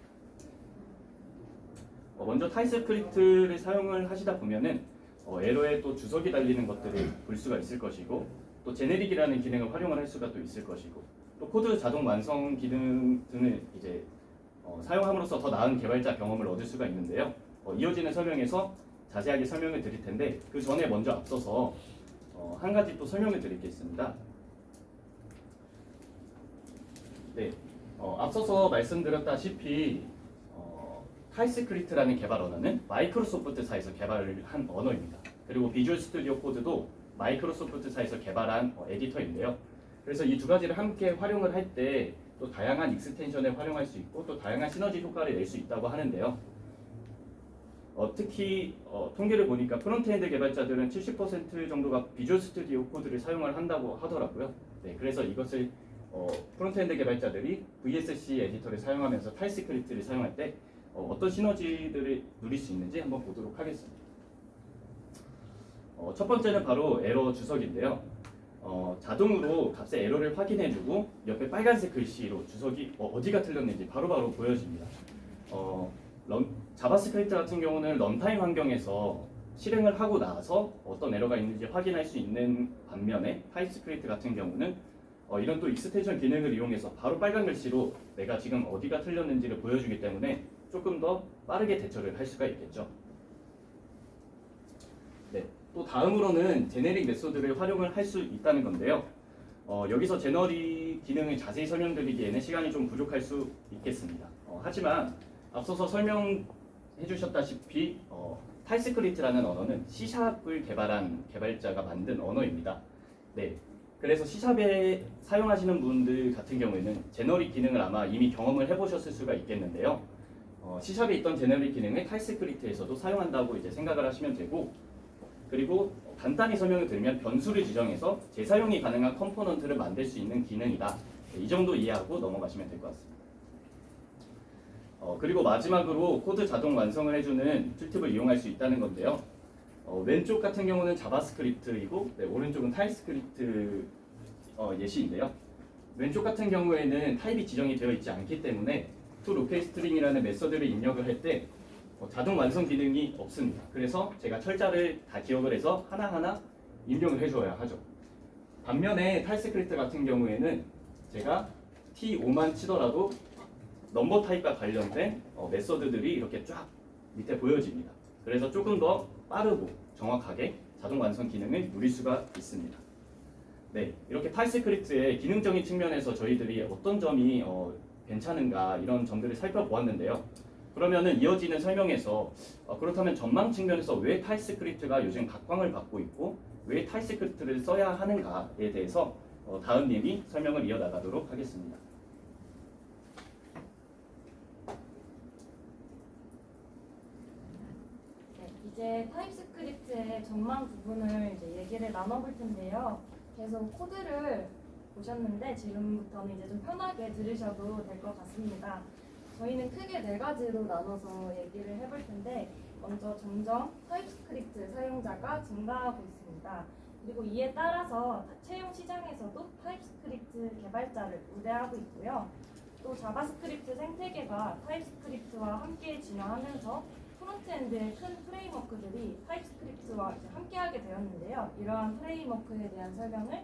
먼저 타입스크립트를 사용을 하시다 보면은 에러에 또 주석이 달리는 것들을 볼 수가 있을 것이고 또 제네릭이라는 기능을 활용을 할 수가 또 있을 것이고 또 코드 자동 완성 기능 등을 이제 사용함으로써 더 나은 개발자 경험을 얻을 수가 있는데요. 이어지는 설명에서 자세하게 설명을 드릴 텐데 그 전에 먼저 앞서서 한 가지 또 설명을 드리겠습니다. 네, 앞서서 말씀드렸다시피 타입스크립트라는 개발 언어는 마이크로소프트사에서 개발을 한 언어입니다. 그리고 비주얼 스튜디오 코드도 마이크로소프트사에서 개발한 에디터인데요. 그래서 이 두 가지를 함께 활용을 할 때 또 다양한 익스텐션을 활용할 수 있고 또 다양한 시너지 효과를 낼 수 있다고 하는데요. 특히 통계를 보니까 프론트엔드 개발자들은 70% 정도가 비주얼 스튜디오 코드를 사용을 한다고 하더라고요. 네, 그래서 이것을 프론트엔드 개발자들이 VSC 에디터를 사용하면서 타입스크립트를 사용할 때 어떤 시너지들을 누릴 수 있는지 한번 보도록 하겠습니다. 첫 번째는 바로 에러 주석인데요. 자동으로 값의 에러를 확인해주고 옆에 빨간색 글씨로 주석이 어디가 틀렸는지 바로바로 보여집니다. 자바스크립트 같은 경우는 런타임 환경에서 실행을 하고 나서 어떤 에러가 있는지 확인할 수 있는 반면에 타입스크립트 같은 경우는 이런 또 익스텐션 기능을 이용해서 바로 빨간 글씨로 내가 지금 어디가 틀렸는지를 보여주기 때문에 조금 더 빠르게 대처를 할 수가 있겠죠. 네, 또 다음으로는 제네릭 메소드를 활용을 할 수 있다는 건데요. 여기서 제너릭 기능을 자세히 설명드리기에는 시간이 좀 부족할 수 있겠습니다. 하지만 앞서서 설명해 주셨다시피 타입스크립트라는 언어는 C샵을 개발한 개발자가 만든 언어입니다. 네, 그래서 C샵에 사용하시는 분들 같은 경우에는 제너릭 기능을 아마 이미 경험을 해보셨을 수가 있겠는데요. C샵에 있던 제너릭 기능을 타입스크립트에서도 사용한다고 이제 생각을 하시면 되고, 그리고 간단히 설명을 드리면 변수를 지정해서 재사용이 가능한 컴포넌트를 만들 수 있는 기능이다. 이 정도 이해하고 넘어가시면 될 것 같습니다. 그리고 마지막으로 코드 자동 완성을 해주는 툴팁을 이용할 수 있다는 건데요. 왼쪽 같은 경우는 자바스크립트이고 오른쪽은 타입스크립트 예시인데요. 왼쪽 같은 경우에는 타입이 지정이 되어 있지 않기 때문에 toLocalString이라는 메서드를 입력을 할 때 자동 완성 기능이 없습니다. 그래서 제가 철자를 다 기억을 해서 하나하나 입력을 해줘야 하죠. 반면에 타입스크립트 같은 경우에는 제가 T5만 치더라도 넘버 타입과 관련된 메서드들이 이렇게 쫙 밑에 보여집니다. 그래서 조금 더 빠르고 정확하게 자동 완성 기능을 누릴 수가 있습니다. 네, 이렇게 타입스크립트의 기능적인 측면에서 저희들이 어떤 점이 괜찮은가 이런 점들을 살펴보았는데요. 그러면은 이어지는 설명에서 그렇다면 전망 측면에서 왜 타입스크립트가 요즘 각광을 받고 있고 왜 타입스크립트를 써야 하는가에 대해서 다은님이 설명을 이어나가도록 하겠습니다. 네, 이제 타입스크립트의 전망 부분을 이제 얘기를 나눠볼 텐데요. 계속 코드를 보셨는데 지금부터는 이제 좀 편하게 들으셔도 될 것 같습니다. 저희는 크게 네 가지로 나눠서 얘기를 해볼 텐데 먼저 점점 타입스크립트 사용자가 증가하고 있습니다. 그리고 이에 따라서 채용 시장에서도 타입스크립트 개발자를 우대하고 있고요. 또 자바스크립트 생태계가 타입스크립트와 함께 진화하면서 프론트엔드의 큰 프레임워크들이 타입스크립트와 이제 함께하게 되었는데요. 이러한 프레임워크에 대한 설명을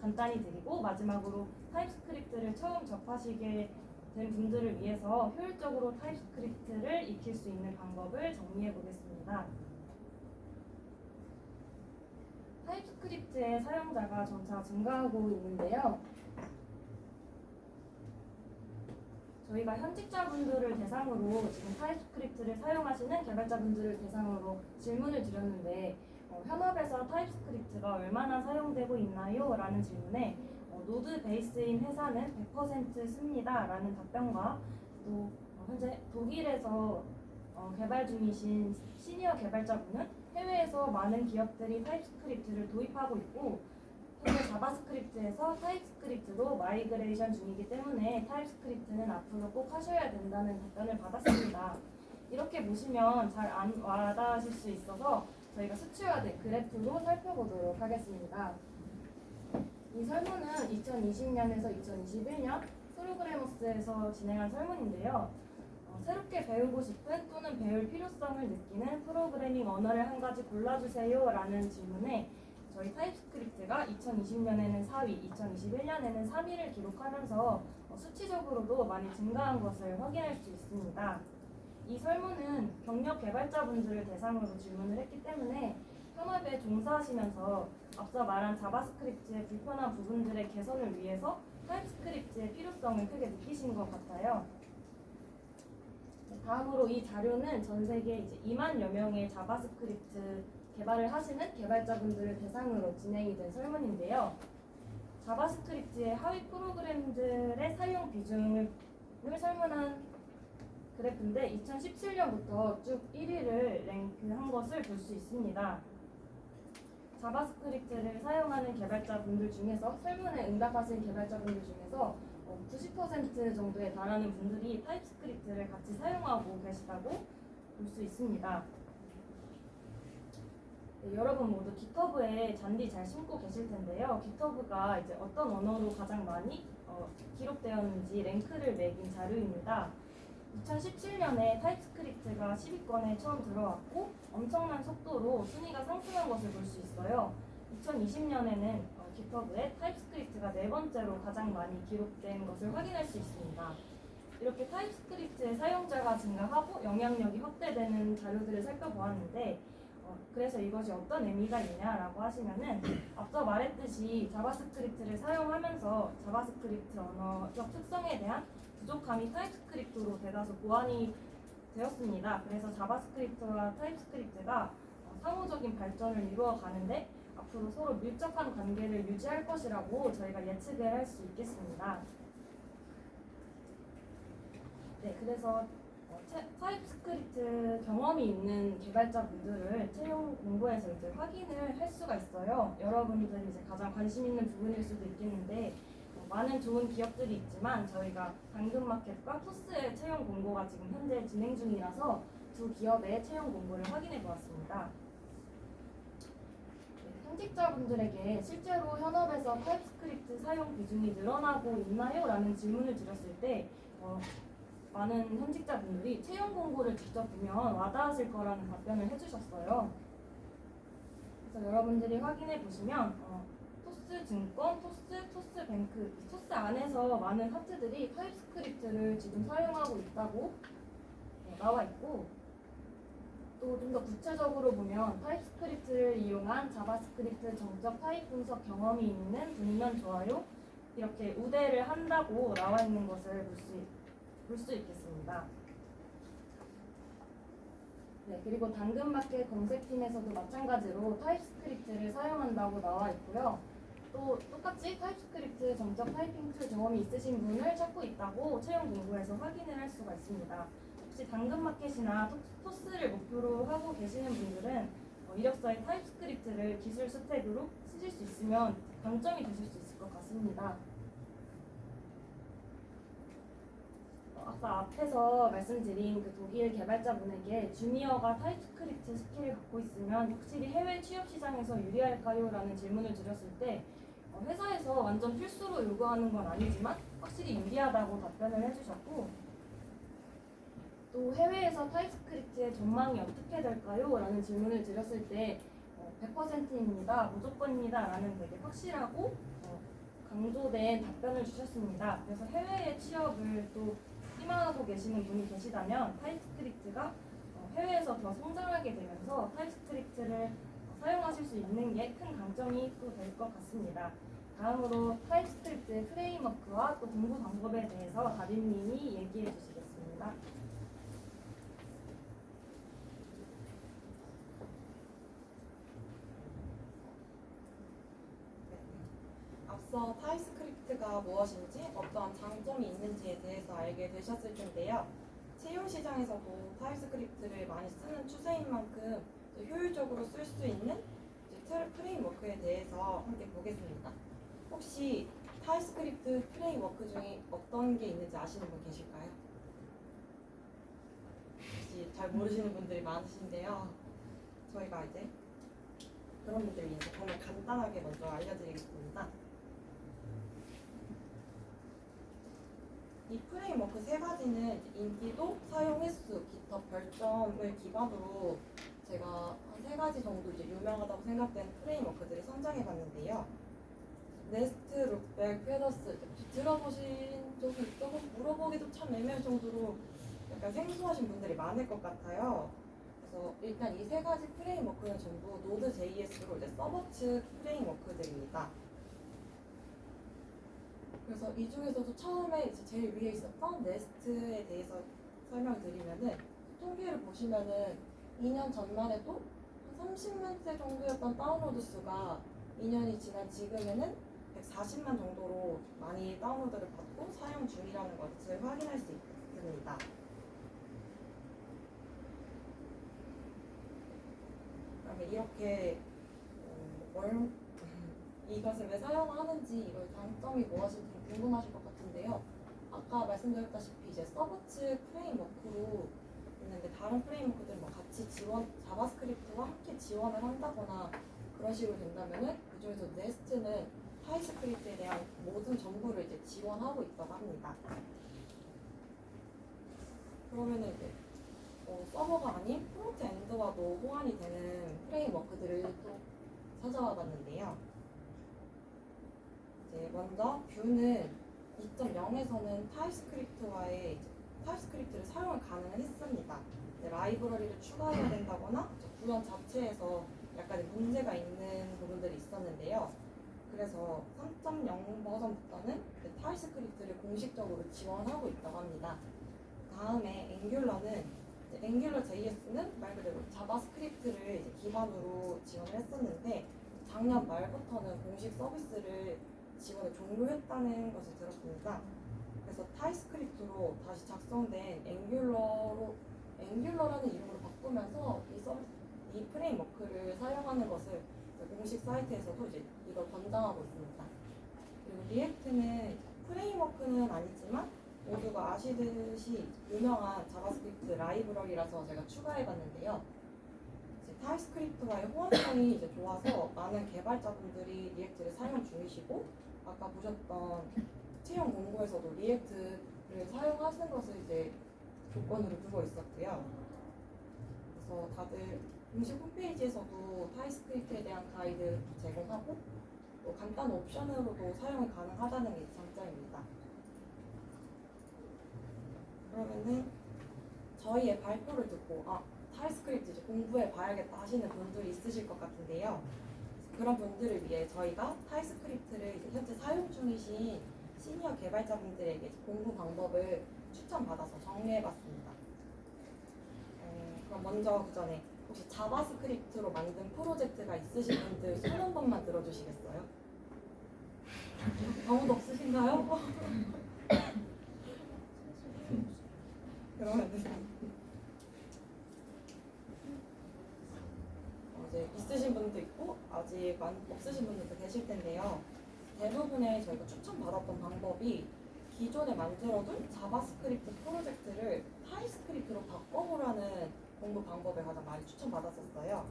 간단히 드리고 마지막으로 타입스크립트를 처음 접하시게 된 분들을 위해서 효율적으로 타입스크립트를 익힐 수 있는 방법을 정리해 보겠습니다. 타입스크립트의 사용자가 점차 증가하고 있는데요. 저희가 현직자분들을 대상으로 지금 타입스크립트를 사용하시는 개발자분들을 대상으로 질문을 드렸는데 현업에서 타입스크립트가 얼마나 사용되고 있나요? 라는 질문에 노드 베이스인 회사는 100% 씁니다 라는 답변과 또 현재 독일에서 개발 중이신 시니어 개발자분은 해외에서 많은 기업들이 타입스크립트를 도입하고 있고 현재 자바스크립트에서 타입스크립트로 마이그레이션 중이기 때문에 타입스크립트는 앞으로 꼭 하셔야 된다는 답변을 받았습니다. 이렇게 보시면 잘 안 와닿으실 수 있어서 저희가 수치화된 그래프로 살펴보도록 하겠습니다. 이 설문은 2020년에서 2021년 프로그래머스에서 진행한 설문인데요. 새롭게 배우고 싶은 또는 배울 필요성을 느끼는 프로그래밍 언어를 한 가지 골라주세요 라는 질문에 저희 타입스크립트가 2020년에는 4위, 2021년에는 3위를 기록하면서 수치적으로도 많이 증가한 것을 확인할 수 있습니다. 이 설문은 경력 개발자분들을 대상으로 질문을 했기 때문에 현업에 종사하시면서 앞서 말한 자바스크립트의 불편한 부분들의 개선을 위해서 타입스크립트의 필요성을 크게 느끼신 것 같아요. 다음으로 이 자료는 전 세계 이제 2만여 명의 자바스크립트 개발을 하시는 개발자분들을 대상으로 진행이 된 설문인데요. 자바스크립트의 하위 프로그램들의 사용 비중을 설문한 그래프인데 2017년부터 쭉 1위를 랭크한 것을 볼 수 있습니다. 자바스크립트를 사용하는 개발자분들 중에서 설문에 응답하신 개발자분들 중에서 90% 정도에 달하는 분들이 타입스크립트를 같이 사용하고 계시다고 볼 수 있습니다. 네, 여러분 모두 GitHub에 잔디 잘 심고 계실 텐데요. GitHub가 이제 어떤 언어로 가장 많이 기록되었는지 랭크를 매긴 자료입니다. 2017년에 타입스크립트가 10위권에 처음 들어왔고 엄청난 속도로 순위가 상승한 것을 볼 수 있어요. 2020년에는 GitHub에 타입스크립트가 네 번째로 가장 많이 기록된 것을 확인할 수 있습니다. 이렇게 타입스크립트의 사용자가 증가하고 영향력이 확대되는 자료들을 살펴보았는데 그래서 이것이 어떤 의미가 있냐라고 하시면은 앞서 말했듯이 자바스크립트를 사용하면서 자바스크립트 언어적 특성에 대한 부족함이 타입스크립트로 대다수 보완이 되었습니다. 그래서 자바스크립트와 타입스크립트가 상호적인 발전을 이루어 가는데 앞으로 서로 밀접한 관계를 유지할 것이라고 저희가 예측을 할 수 있겠습니다. 네, 그래서 타입스크립트 경험이 있는 개발자분들을 채용 공고에서 이제 확인을 할 수가 있어요. 여러분들이 이제 가장 관심 있는 부분일 수도 있겠는데 많은 좋은 기업들이 있지만 저희가 당근마켓과 토스의 채용 공고가 지금 현재 진행 중이라서 두 기업의 채용 공고를 확인해 보았습니다. 현직자분들에게 실제로 현업에서 타입스크립트 사용 비중이 늘어나고 있나요? 라는 질문을 드렸을 때 많은 현직자분들이 채용 공고를 직접 보면 와닿으실 거라는 답변을 해주셨어요. 그래서 여러분들이 확인해 보시면 토스증권, 토스뱅크, 토스 안에서 많은 파트들이 타입스크립트를 지금 사용하고 있다고 나와 있고 또 좀 더 구체적으로 보면 타입스크립트를 이용한 자바스크립트 정적 타입 분석 경험이 있는 분이면 좋아요. 이렇게 우대를 한다고 나와 있는 것을 볼 수 있겠습니다. 네, 그리고 당근마켓 검색팀에서도 마찬가지로 타입스크립트를 사용한다고 나와 있고요. 또 똑같이 타입스크립트 정적 타이핑 툴 경험이 있으신 분을 찾고 있다고 채용 공고에서 확인을 할 수가 있습니다. 혹시 당근마켓이나 토스를 목표로 하고 계시는 분들은 이력서에 타입스크립트를 기술 스택으로 쓰실 수 있으면 강점이 되실 수 있을 것 같습니다. 아까 앞에서 말씀드린 그 독일 개발자분에게 주니어가 타입스크립트 스킬을 갖고 있으면 확실히 해외 취업 시장에서 유리할까요? 라는 질문을 드렸을 때 회사에서 완전 필수로 요구하는 건 아니지만 확실히 유리하다고 답변을 해주셨고, 또 해외에서 타입스크립트의 전망이 어떻게 될까요? 라는 질문을 드렸을 때 100%입니다, 무조건입니다 라는 되게 확실하고 강조된 답변을 주셨습니다. 그래서 해외의 취업을 또 희망하고 계시는 분이 계시다면 타입스크립트가 해외에서 더 성장하게 되면서 타입스크립트를 사용하실 수 있는 게 큰 강점이 또 될 것 같습니다. 다음으로 타입스크립트 프레임워크와 또 공부 방법에 대해서 다빈님이 얘기해 주시겠습니다. 앞서 타입스크립트가 무엇인지 어떠한 장점이 있는지에 대해서 알게 되셨을 텐데요. 채용 시장에서도 타입스크립트를 많이 쓰는 추세인 만큼 효율적으로 쓸 수 있는 프레임워크에 대해서 함께 보겠습니다. 혹시 타입스크립트 프레임워크 중에 어떤 게 있는지 아시는 분 계실까요? 혹시 잘 모르시는 분들이 많으신데요. 저희가 이제 그런 분들을 위해서 정말 간단하게 먼저 알려드리겠습니다. 이 프레임워크 세 가지는 인기도, 사용 횟수, GitHub 별점을 기반으로 제가 한 세 가지 정도 이제 유명하다고 생각되는 프레임워크들을 선정해봤는데요. 네스트, 룩백, 페더스 들어보신 적이 있다고 물어보기도 참 애매할 정도로 약간 생소하신 분들이 많을 것 같아요. 그래서 일단 이 세 가지 프레임워크는 전부 노드.js로 이제 서버 측 프레임워크들입니다. 그래서 이 중에서도 처음에 이제 제일 위에 있었던 네스트에 대해서 설명드리면은 통계를 보시면은 2년 전만 해도 한 30만 대 정도였던 다운로드 수가 2년이 지난 지금에는 140만 정도로 많이 다운로드를 받고 사용 중이라는 것을 확인할 수 있습니다. 그러면 이렇게 이것을 왜 사용하는지, 이걸 장점이 무엇인지 좀 궁금하실 것 같은데요. 아까 말씀드렸다시피 이제 서버 측 프레임워크로 있는데 다른 프레임워크들 뭐 같이 자바스크립트와 함께 지원을 한다거나 그런 식으로 된다면은 그 중에서 네스트는 타입스크립트에 대한 모든 정보를 이제 지원하고 있다고 합니다. 그러면은 이제 서버가 아닌 프론트엔드와도 호환이 되는 프레임워크들을 또 찾아와 봤는데요. 이제 먼저 뷰는 2.0에서는 타입스크립트를 사용을 가능했습니다. 라이브러리를 추가해야 된다거나 구현 자체에서 약간의 문제가 있는 부분들이 있었는데요. 그래서 3.0 버전부터는 타입스크립트를 공식적으로 지원하고 있다고 합니다. 다음에 앵귤러 JS는 말 그대로 자바스크립트를 이제 기반으로 지원을 했었는데 작년 말부터는 공식 서비스를 지원을 종료했다는 것을 들었습니다. 그래서 타입스크립트로 다시 작성된 앵귤러라는 이름으로 바꾸면서 이 프레임워크를 사용하는 것을 공식 사이트에서도 이제 이걸 권장하고 있습니다. 그리고 리액트는 프레임워크는 아니지만 모두가 아시듯이 유명한 자바스크립트 라이브러리라서 제가 추가해봤는데요. 타입스크립트와의 호환성이 이제 좋아서 많은 개발자분들이 리액트를 사용 중이시고, 아까 보셨던 채용 공고에서도 리액트를 사용하시는 것을 이제 조건으로 두고 있었고요. 그래서 다들 공식 홈페이지에서도 타입스크립트에 대한 가이드 제공하고 또 간단한 옵션으로도 사용이 가능하다는 게 장점입니다. 그러면은 저희의 발표를 듣고 타입스크립트 이제 공부해 봐야겠다 하시는 분들이 있으실 것 같은데요. 그런 분들을 위해 저희가 타입스크립트를 이제 현재 사용 중이신 시니어 개발자분들에게 공부 방법을 추천받아서 정리해봤습니다. 그럼 먼저 그 전에 혹시 자바스크립트로 만든 프로젝트가 있으신 분들 손 한 번만 들어주시겠어요? 아무도 없으신가요? 그러면 이제 있으신 분도 있고 아직 없으신 분들도 계실 텐데요. 대부분의 저희가 추천받았던 방법이 기존에 만들어둔 자바스크립트 프로젝트를 타입스크립트로 바꿔보라는 공부 방법을 가장 많이 추천받았었어요.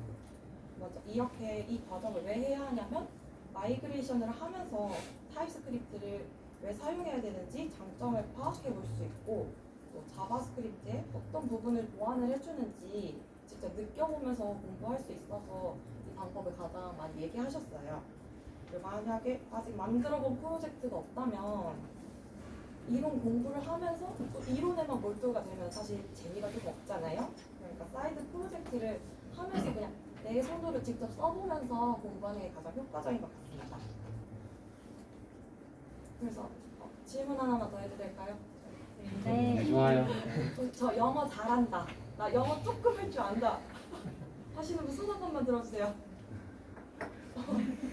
먼저 이렇게 이 과정을 왜 해야 하냐면 마이그레이션을 하면서 타입스크립트를 왜 사용해야 되는지 장점을 파악해 볼 수 있고 또 자바스크립트의 어떤 부분을 보완을 해주는지 직접 느껴보면서 공부할 수 있어서 이 방법을 가장 많이 얘기하셨어요. 그리고 만약에 아직 만들어본 프로젝트가 없다면 이론 공부를 하면서 또 이론에만 몰두가 되면 사실 재미가 좀 없잖아요. 그러니까 사이드 프로젝트를 하면서 그냥 내 손으로 직접 써보면서 공부하는 게 가장 효과적인 것 같습니다. 그래서 질문 하나만 더 해도 될까요? 네, 좋아요. 저 영어 잘한다. 나 영어 조금 할 줄 안다. 하시는 분 손 한 번만 들어주세요.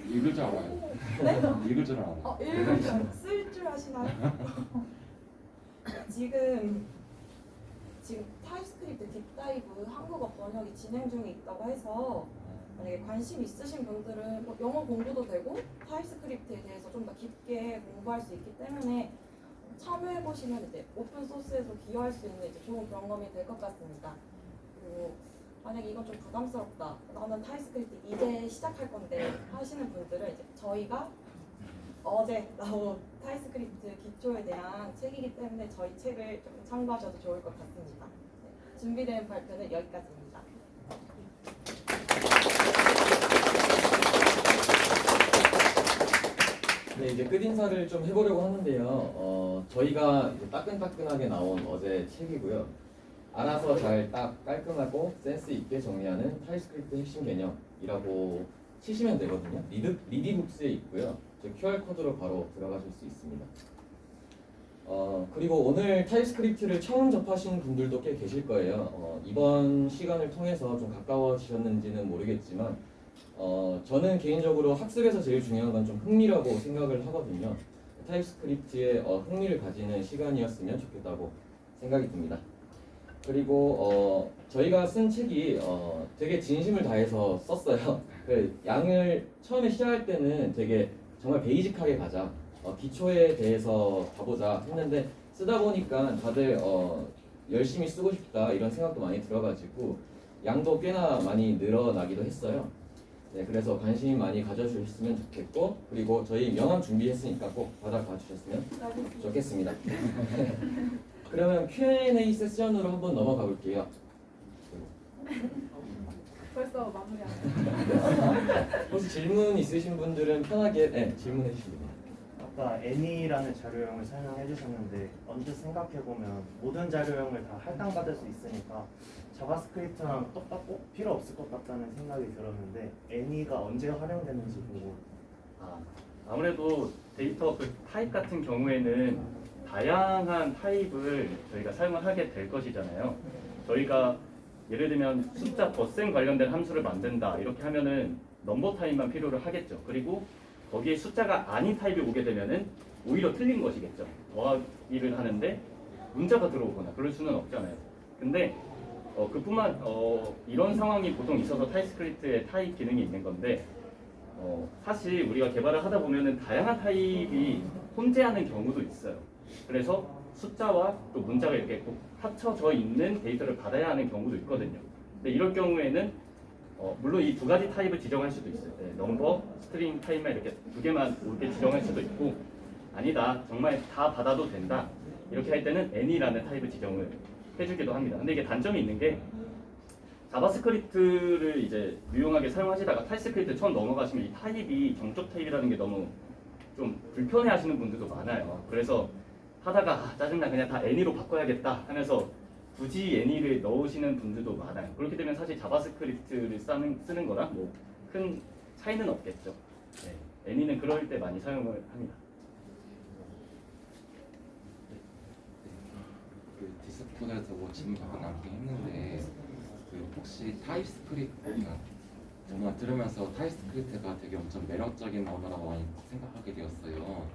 읽을 줄 알아요. 네? 읽을 줄 알아요. 읽을 줄, 쓸 줄 아시나요? 지금 타입스크립트 딥다이브 한국어 번역이 진행 중에 있다고 해서 만약에 관심 있으신 분들은 뭐 영어 공부도 되고 타입스크립트에 대해서 좀 더 깊게 공부할 수 있기 때문에 참여해 보시면 이제 오픈 소스에서 기여할 수 있는 이제 좋은 경험이 될 것 같습니다. 그리고 만약에 이건 좀 부담스럽다, 나는 타입스크립트 이제 시작할 건데 하시는 분들은 이제 저희가 어제 나온 타입스크립트 기초에 대한 책이기 때문에 저희 책을 좀 참고하셔도 좋을 것 같습니다. 네, 준비된 발표는 여기까지입니다. 네, 이제 끝인사를 좀 해보려고 하는데요. 저희가 이제 따끈따끈하게 나온 어제 책이고요. 알아서 잘 딱 깔끔하고 센스 있게 정리하는 타입스크립트 핵심 개념이라고 치시면 되거든요. 리디북스에 있고요. 저 QR코드로 바로 들어가실 수 있습니다. 그리고 오늘 타입스크립트를 처음 접하신 분들도 꽤 계실 거예요. 이번 시간을 통해서 좀 가까워지셨는지는 모르겠지만 저는 개인적으로 학습에서 제일 중요한 건 좀 흥미라고 생각을 하거든요. 타입스크립트에 흥미를 가지는 시간이었으면 좋겠다고 생각이 듭니다. 그리고 저희가 쓴 책이 되게 진심을 다해서 썼어요. 그 양을 처음에 시작할 때는 되게 정말 베이직하게 가자, 기초에 대해서 가보자 했는데 쓰다 보니까 다들 열심히 쓰고 싶다 이런 생각도 많이 들어가지고 양도 꽤나 많이 늘어나기도 했어요. 네, 그래서 관심 많이 가져주셨으면 좋겠고, 그리고 저희 명함 준비했으니까 꼭 받아가 주셨으면 좋겠습니다. 그러면 Q&A 세션으로 한번 넘어가 볼게요. 벌써 마무리하네요. 혹시 질문 있으신 분들은 편하게 질문해 주시면 됩니다. 아까 애니라는 자료형을 설명해 주셨는데 언뜻 생각해보면 모든 자료형을 다 할당받을 수 있으니까 자바스크립트랑 똑같고 필요 없을 것 같다는 생각이 들었는데 애니가 언제 활용되는지 보고 아무래도 데이터 그 타입 같은 경우에는 다양한 타입을 저희가 사용을 하게 될 것이잖아요. 저희가 예를 들면 숫자 덧셈 관련된 함수를 만든다 이렇게 하면은 넘버 타입만 필요를 하겠죠. 그리고 거기에 숫자가 아닌 타입이 오게 되면은 오히려 틀린 것이겠죠. 더하기를 하는데 문자가 들어오거나 그럴 수는 없잖아요. 근데 이런 상황이 보통 있어서 타입스크립트에 타입 기능이 있는 건데 사실 우리가 개발을 하다 보면은 다양한 타입이 혼재하는 경우도 있어요. 그래서 숫자와 또 문자가 이렇게 꼭 합쳐져 있는 데이터를 받아야 하는 경우도 있거든요. 근데 이럴 경우에는 물론 이 두 가지 타입을 지정할 수도 있어요. 넘버, 스트링 타입만 이렇게 두 개만 이렇게 지정할 수도 있고, 아니다 정말 다 받아도 된다 이렇게 할 때는 any라는 타입을 지정을 해주기도 합니다. 근데 이게 단점이 있는 게 자바스크립트를 이제 유용하게 사용하시다가 타입스크립트 처음 넘어가시면 이 타입이 정적 타입이라는 게 너무 좀 불편해하시는 분들도 많아요. 그래서 하다가 짜증나 그냥 다 any로 바꿔야겠다 하면서 굳이 any를 넣으시는 분들도 많아요. 그렇게 되면 사실 자바스크립트를 쓰는 거랑 뭐 큰 차이는 없겠죠. 네. 애니는 그럴 때 많이 사용을 합니다. 그 디스코드에서 뭐 질문 잠깐 남긴 했는데 그 혹시 타입스크립트가 정말 들으면서 타입스크립트가 되게 엄청 매력적인 언어라고 많이 생각하게 되었어요.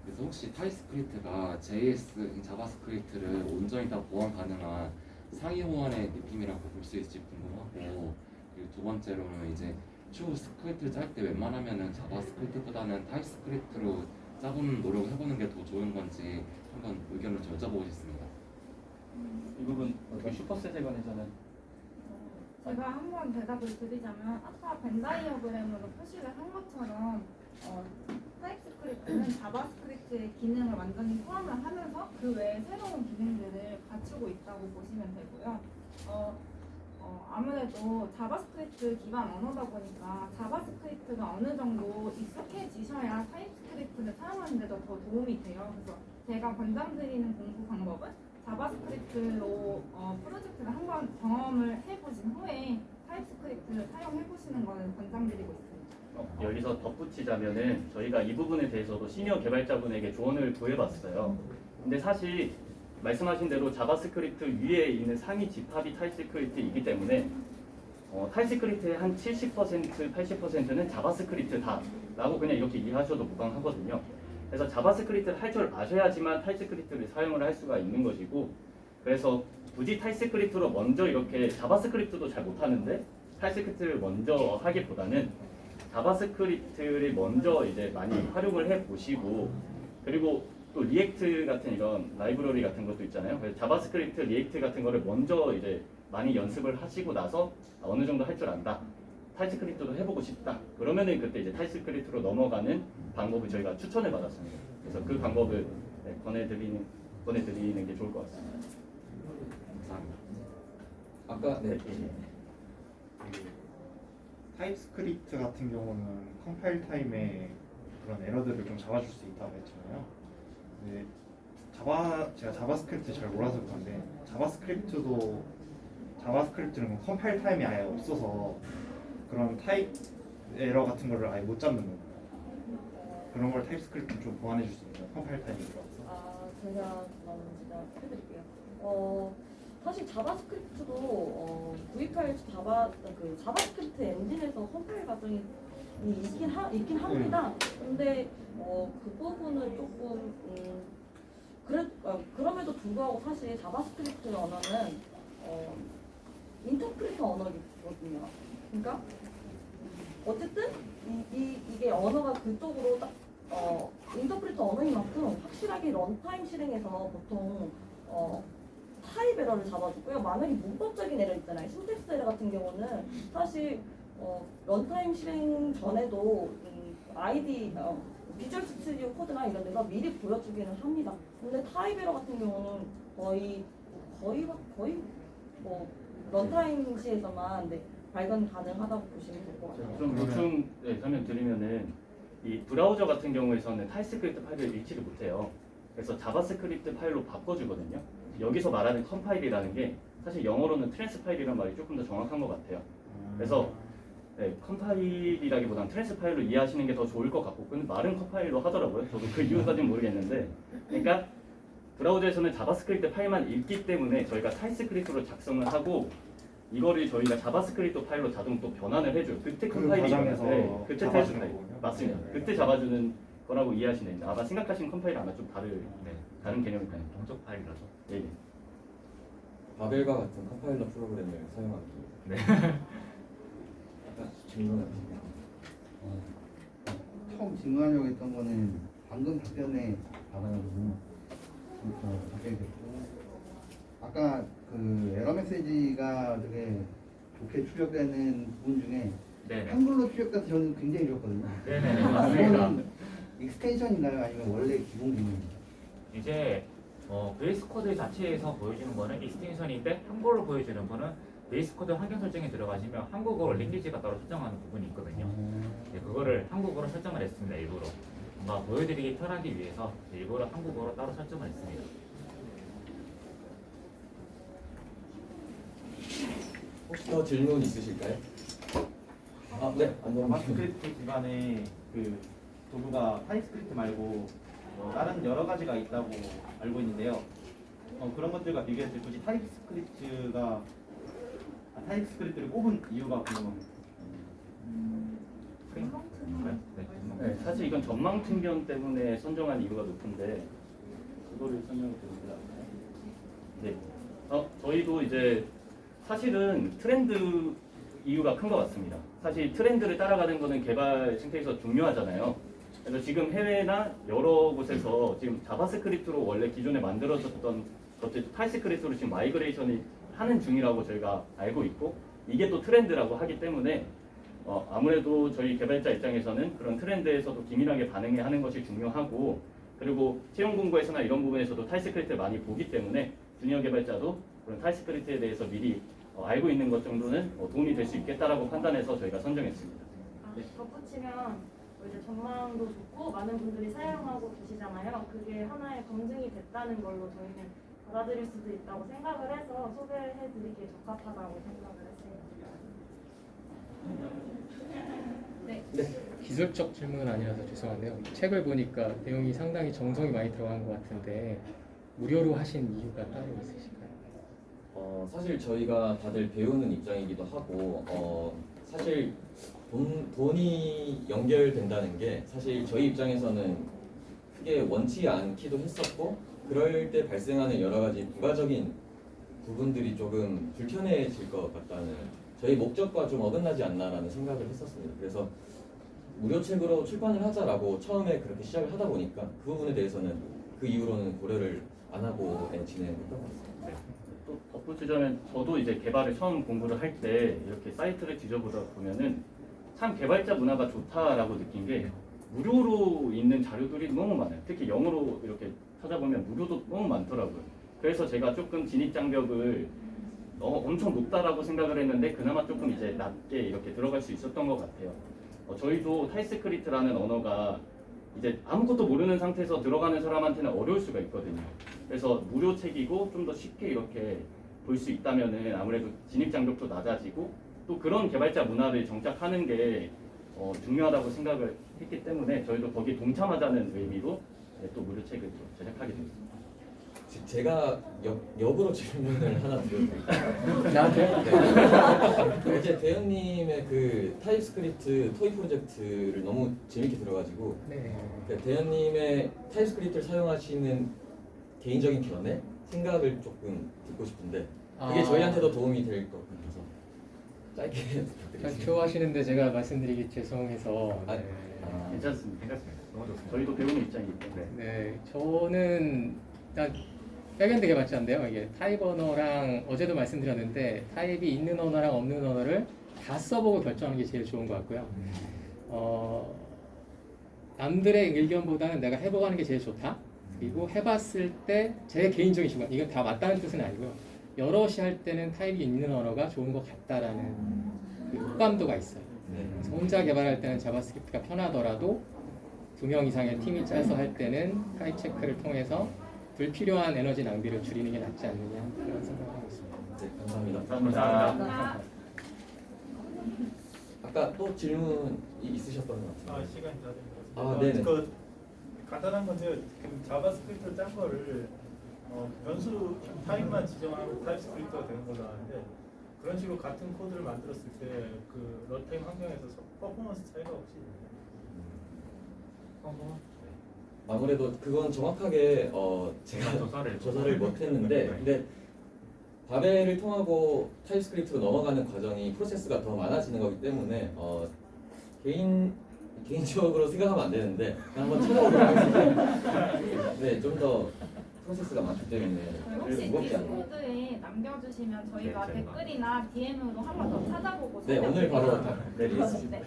그래서 혹시 타입스크립트가 JS, 자바스크립트를 온전히 다 보완 가능한 상위 호환의 느낌이라고 볼 수 있을지 궁금하고, 그리고 두 번째로는 이제 추후 스크립트를 짤 때 웬만하면은 자바스크립트보다는 타입스크립트로 짜보는 노력을 해보는 게 더 좋은 건지 한번 의견을 좀 여쭤보고 싶습니다. 이 부분 어떻게 슈퍼셋에 관해서는 제가 한번 대답을 드리자면 아까 벤 다이어그램으로 표시를 한 것처럼 타입스크립트는 자바스크립트의 기능을 완전히 포함을 하면서 그 외에 새로운 기능들을 갖추고 있다고 보시면 되고요. 아무래도 자바스크립트 기반 언어다 보니까 자바스크립트가 어느 정도 익숙해지셔야 타입스크립트를 사용하는데도 더 도움이 돼요. 그래서 제가 권장드리는 공부 방법은 자바스크립트로 프로젝트를 한번 경험을 해보신 후에 타입스크립트를 사용해보시는 것을 권장드리고 있습니다. 여기서 덧붙이자면은 저희가 이 부분에 대해서도 시니어 개발자분에게 조언을 구해봤어요. 근데 사실 말씀하신 대로 자바스크립트 위에 있는 상위 집합이 타입스크립트이기 때문에 타입스크립트의 한 70%, 80%는 자바스크립트다라고 그냥 이렇게 이해하셔도 무방하거든요. 그래서 자바스크립트를 할 줄 아셔야지만 타입스크립트를 사용을 할 수가 있는 것이고, 그래서 굳이 타입스크립트로 먼저 이렇게 자바스크립트도 잘 못하는데 타입스크립트를 먼저 하기보다는 자바스크립트를 먼저 이제 많이 활용을 해 보시고, 그리고 또 리액트 같은 이런 라이브러리 같은 것도 있잖아요. 그래서 자바스크립트, 리액트 같은 거를 먼저 이제 많이 연습을 하시고 나서 어느 정도 할 줄 안다, 타입스크립트도 해보고 싶다, 그러면은 그때 이제 타입스크립트로 넘어가는 방법을 저희가 추천을 받았습니다. 그래서 그 방법을 권해드리는 게 좋을 것 같습니다. 감사합니다. 아까 네. 타입스크립트 같은 경우는 컴파일 타임에 그런 에러들을 좀 잡아줄 수 있다고 했잖아요. 근데 제가 자바스크립트 잘 몰라서 그런데 자바스크립트는 컴파일 타임이 아예 없어서 그런 타입 에러 같은 거를 아예 못 잡는 건가요? 그런 걸 타입스크립트 좀 보완해 줄 수 있나요? 컴파일 타임이 들어가서. 제가 그럼 진짜 해드릴게요. 사실 자바스크립트도 V8 자바스크립트 엔진에서 컴파일 과정이 있긴 합니다. 근데 그 부분은 조금 그럼에도 불구하고 사실 자바스크립트 언어는 인터프리터 언어거든요. 그러니까 어쨌든 이게 언어가 그쪽으로 딱 인터프리터 언어인 만큼 확실하게 런타임 실행에서 보통 타입 에러를 잡아주고요. 만약에 문법적인 에러 있잖아요. 신텍스 에러 같은 경우는 사실 런타임 실행 전에도 아이디 비주얼 스튜디오 코드나 이런 데서 미리 보여주기는 합니다. 근데 타입 에러 같은 경우는 거의 뭐 런타임 시에서만 발견 가능하다고 보시면 될 것 같아요. 좀 보충 설명드리면은 이 브라우저 같은 경우에서는 타입스크립트 파일을 읽지를 못해요. 그래서 자바스크립트 파일로 바꿔주거든요. 여기서 말하는 컴파일이라는 게 사실 영어로는 트랜스 파일이란 말이 조금 더 정확한 것 같아요. 그래서 컴파일이라기보다는 트랜스 파일로 이해하시는 게 더 좋을 것 같고, 근데 말은 컴파일로 하더라고요. 저도 그 이유까지는 모르겠는데, 그러니까 브라우저에서는 자바스크립트 파일만 읽기 때문에 저희가 타입스크립트로 작성을 하고 이거를 저희가 자바스크립트 파일로 자동 또 변환을 해줘요. 그때 컴파일이 과정에서 그때 잡아주는 타입 거군요. 맞습니다. 네. 그때 잡아주는 거라고 이해하시면 됩니다. 아마 생각하시는 컴파일이 아마 좀 다른 개념일 거예요. 동적 파일이라서. 예. 바벨과 같은 컴파일러 프로그램을 사용하기. 네. 아까 질문하신 처음 질문하려고 했던 거는 방금 답변에 받아가지고 답변이 됐고, 아까 그 에러 메시지가 되게 좋게 출력되는 부분 중에 네네. 한글로 출력돼서 저는 굉장히 좋았거든요. 네네, 맞습니다. 이거는 익스텐션인가요? 아니면 원래 기본 기능인가요? 이제 베이스 코드 자체에서 보여주는 거는 익스텐션인데 한국어로 보여주는 거는 베이스 코드 환경 설정에 들어가시면 한국어로 랭귀지가 따로 설정하는 부분이 있거든요. 네, 그거를 한국어로 설정을 했습니다. 일부러 뭔가 보여드리기 편하기 위해서 일부러 한국어로 따로 설정을 했습니다. 혹시 더 질문 있으실까요? 네, 안녕하세요. 자바스크립트 기반의 그 도구가 타입스크립트 말고 다른 여러 가지가 있다고 알고 있는데요. 그런 것들과 비교했을 때 굳이 타입스크립트를 꼽은 이유가 궁금합니다. 네, 사실 이건 전망 팀변 때문에 선정한 이유가 높은데 그거를 설명을 드리려고 네. 저희도 이제 사실은 트렌드 이유가 큰 것 같습니다. 사실 트렌드를 따라가는 거는 개발 생태에서 중요하잖아요. 그래서 지금 해외나 여러 곳에서 지금 자바스크립트로 원래 기존에 만들어졌던 것들 타입스크립트로 지금 마이그레이션을 하는 중이라고 저희가 알고 있고 이게 또 트렌드라고 하기 때문에 아무래도 저희 개발자 입장에서는 그런 트렌드에서도 기민하게 반응해 하는 것이 중요하고 그리고 채용 공고에서나 이런 부분에서도 타입스크립트를 많이 보기 때문에 주니어 개발자도 그런 타입스크립트에 대해서 미리 알고 있는 것 정도는 도움이 될 수 있겠다라고 판단해서 저희가 선정했습니다. 덧붙이면 이제 전망도 좋고 많은 분들이 사용하고 계시잖아요. 그게 하나의 검증이 됐다는 걸로 저희는 받아들일 수도 있다고 생각을 해서 소개해드리기에 적합하다고 생각을 했어요. 기술적 질문은 아니라서 죄송한데요. 책을 보니까 내용이 상당히 정성이 많이 들어간 것 같은데 무료로 하신 이유가 따로 있으실까요? 사실 저희가 다들 배우는 입장이기도 하고 사실 돈이 연결된다는 게 사실 저희 입장에서는 크게 원치 않기도 했었고 그럴 때 발생하는 여러 가지 부가적인 부분들이 조금 불편해질 것 같다는 저희 목적과 좀 어긋나지 않나라는 생각을 했었습니다. 그래서 무료책으로 출판을 하자라고 처음에 그렇게 시작을 하다 보니까 그 부분에 대해서는 그 이후로는 고려를 안 하고 진행했던 것 같습니다. 네. 또 덧붙이자면 저도 이제 개발을 처음 공부를 할 때 이렇게 사이트를 뒤져보다 보면은 참 개발자 문화가 좋다라고 느낀 게 무료로 있는 자료들이 너무 많아요. 특히 영어로 이렇게 찾아보면 무료도 너무 많더라고요. 그래서 제가 조금 진입 장벽을 엄청 높다라고 생각을 했는데 그나마 조금 이제 낮게 이렇게 들어갈 수 있었던 것 같아요. 저희도 타입스크립트라는 언어가 이제 아무것도 모르는 상태에서 들어가는 사람한테는 어려울 수가 있거든요. 그래서 무료 책이고 좀 더 쉽게 이렇게 볼 수 있다면은 아무래도 진입 장벽도 낮아지고 또 그런 개발자 문화를 정착하는 게 중요하다고 생각을 했기 때문에 저희도 거기에 동참하자는 의미로 또 무료 책을 또 제작하게 됐습니다. 제가 역으로 질문을 하나 드려볼까요? 나한테? 네. 이제 대현님의 그 타입스크립트 토이 프로젝트를 너무 재밌게 들어가지고 네. 대현님의 타입스크립트를 사용하시는 개인적인 견해, 생각을 조금 듣고 싶은데 그게 저희한테도 도움이 될 것 같아서 짧게 부탁드리겠습니다. 좋아하시는데 제가 말씀드리기 죄송해서 네. 괜찮습니다. 너무 좋습니다. 저희도 배우는 입장이기 때문에. 네, 저는 일단 백엔드 개발자인데요. 이게 타입 언어랑 어제도 말씀드렸는데 타입이 있는 언어랑 없는 언어를 다 써보고 결정하는 게 제일 좋은 것 같고요. 남들의 의견보다는 내가 해보고 하는 게 제일 좋다. 그리고 해봤을 때 제 개인적인 주관, 이건 다 맞다는 뜻은 아니고요. 여럿이 할 때는 타입이 있는 언어가 좋은 것 같다라는 그 호감도가 있어요. 그래서 혼자 개발할 때는 자바스크립트가 편하더라도 2명 이상의 팀이 짜서 할 때는 타입 체크를 통해서 불필요한 에너지 낭비를 줄이는 게 낫지 않느냐 그런 생각을 하고 있습니다. 네, 감사합니다. 감사합니다. 아까 또 질문이 있으셨던 것 같아요. 시간이 다 된 것 아, 같습니다. 네네. 그 간단한 건데요. 그 자바스크립트를 짠 거를 변수 타입만 지정하고 타입스크립트가 되는 걸로 아는데 그런 식으로 같은 코드를 만들었을 때 그 런타임 환경에서 퍼포먼스 차이가 혹시 있나요? 아무래도 그건 정확하게 제가 조사를 못했는데 근데 바벨을 통하고 타입스크립트로 넘어가는 과정이 프로세스가 더 많아지는 거기 때문에 개인적으로 생각하면 안 되는데 한번 찾아보도록 하겠습니다. 네, 좀 더 프로세스가 많기 때문에 혹시 무겁지 않아요. 디스코드에 남겨주시면 저희가 네, 댓글이나 DM으로 한 번 더 찾아보고 네, 오늘 바로 답드리겠습니다. 네.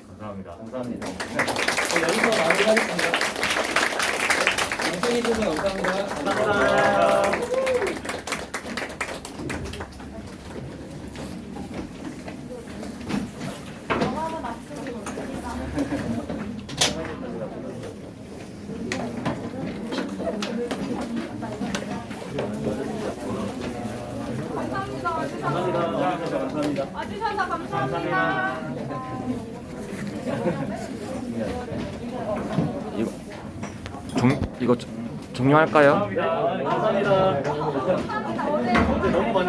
감사합니다. 감사합니다. 여기서 마무리하겠습니다. 감사해주셔서 감사합니다. 감사합니다. 영화가 맞추고 있습니다. 감사합니다. 와주셔서 감사합니다. 이거 종료할까요? 감사합니다. 감사합니다. 어제 너무 많이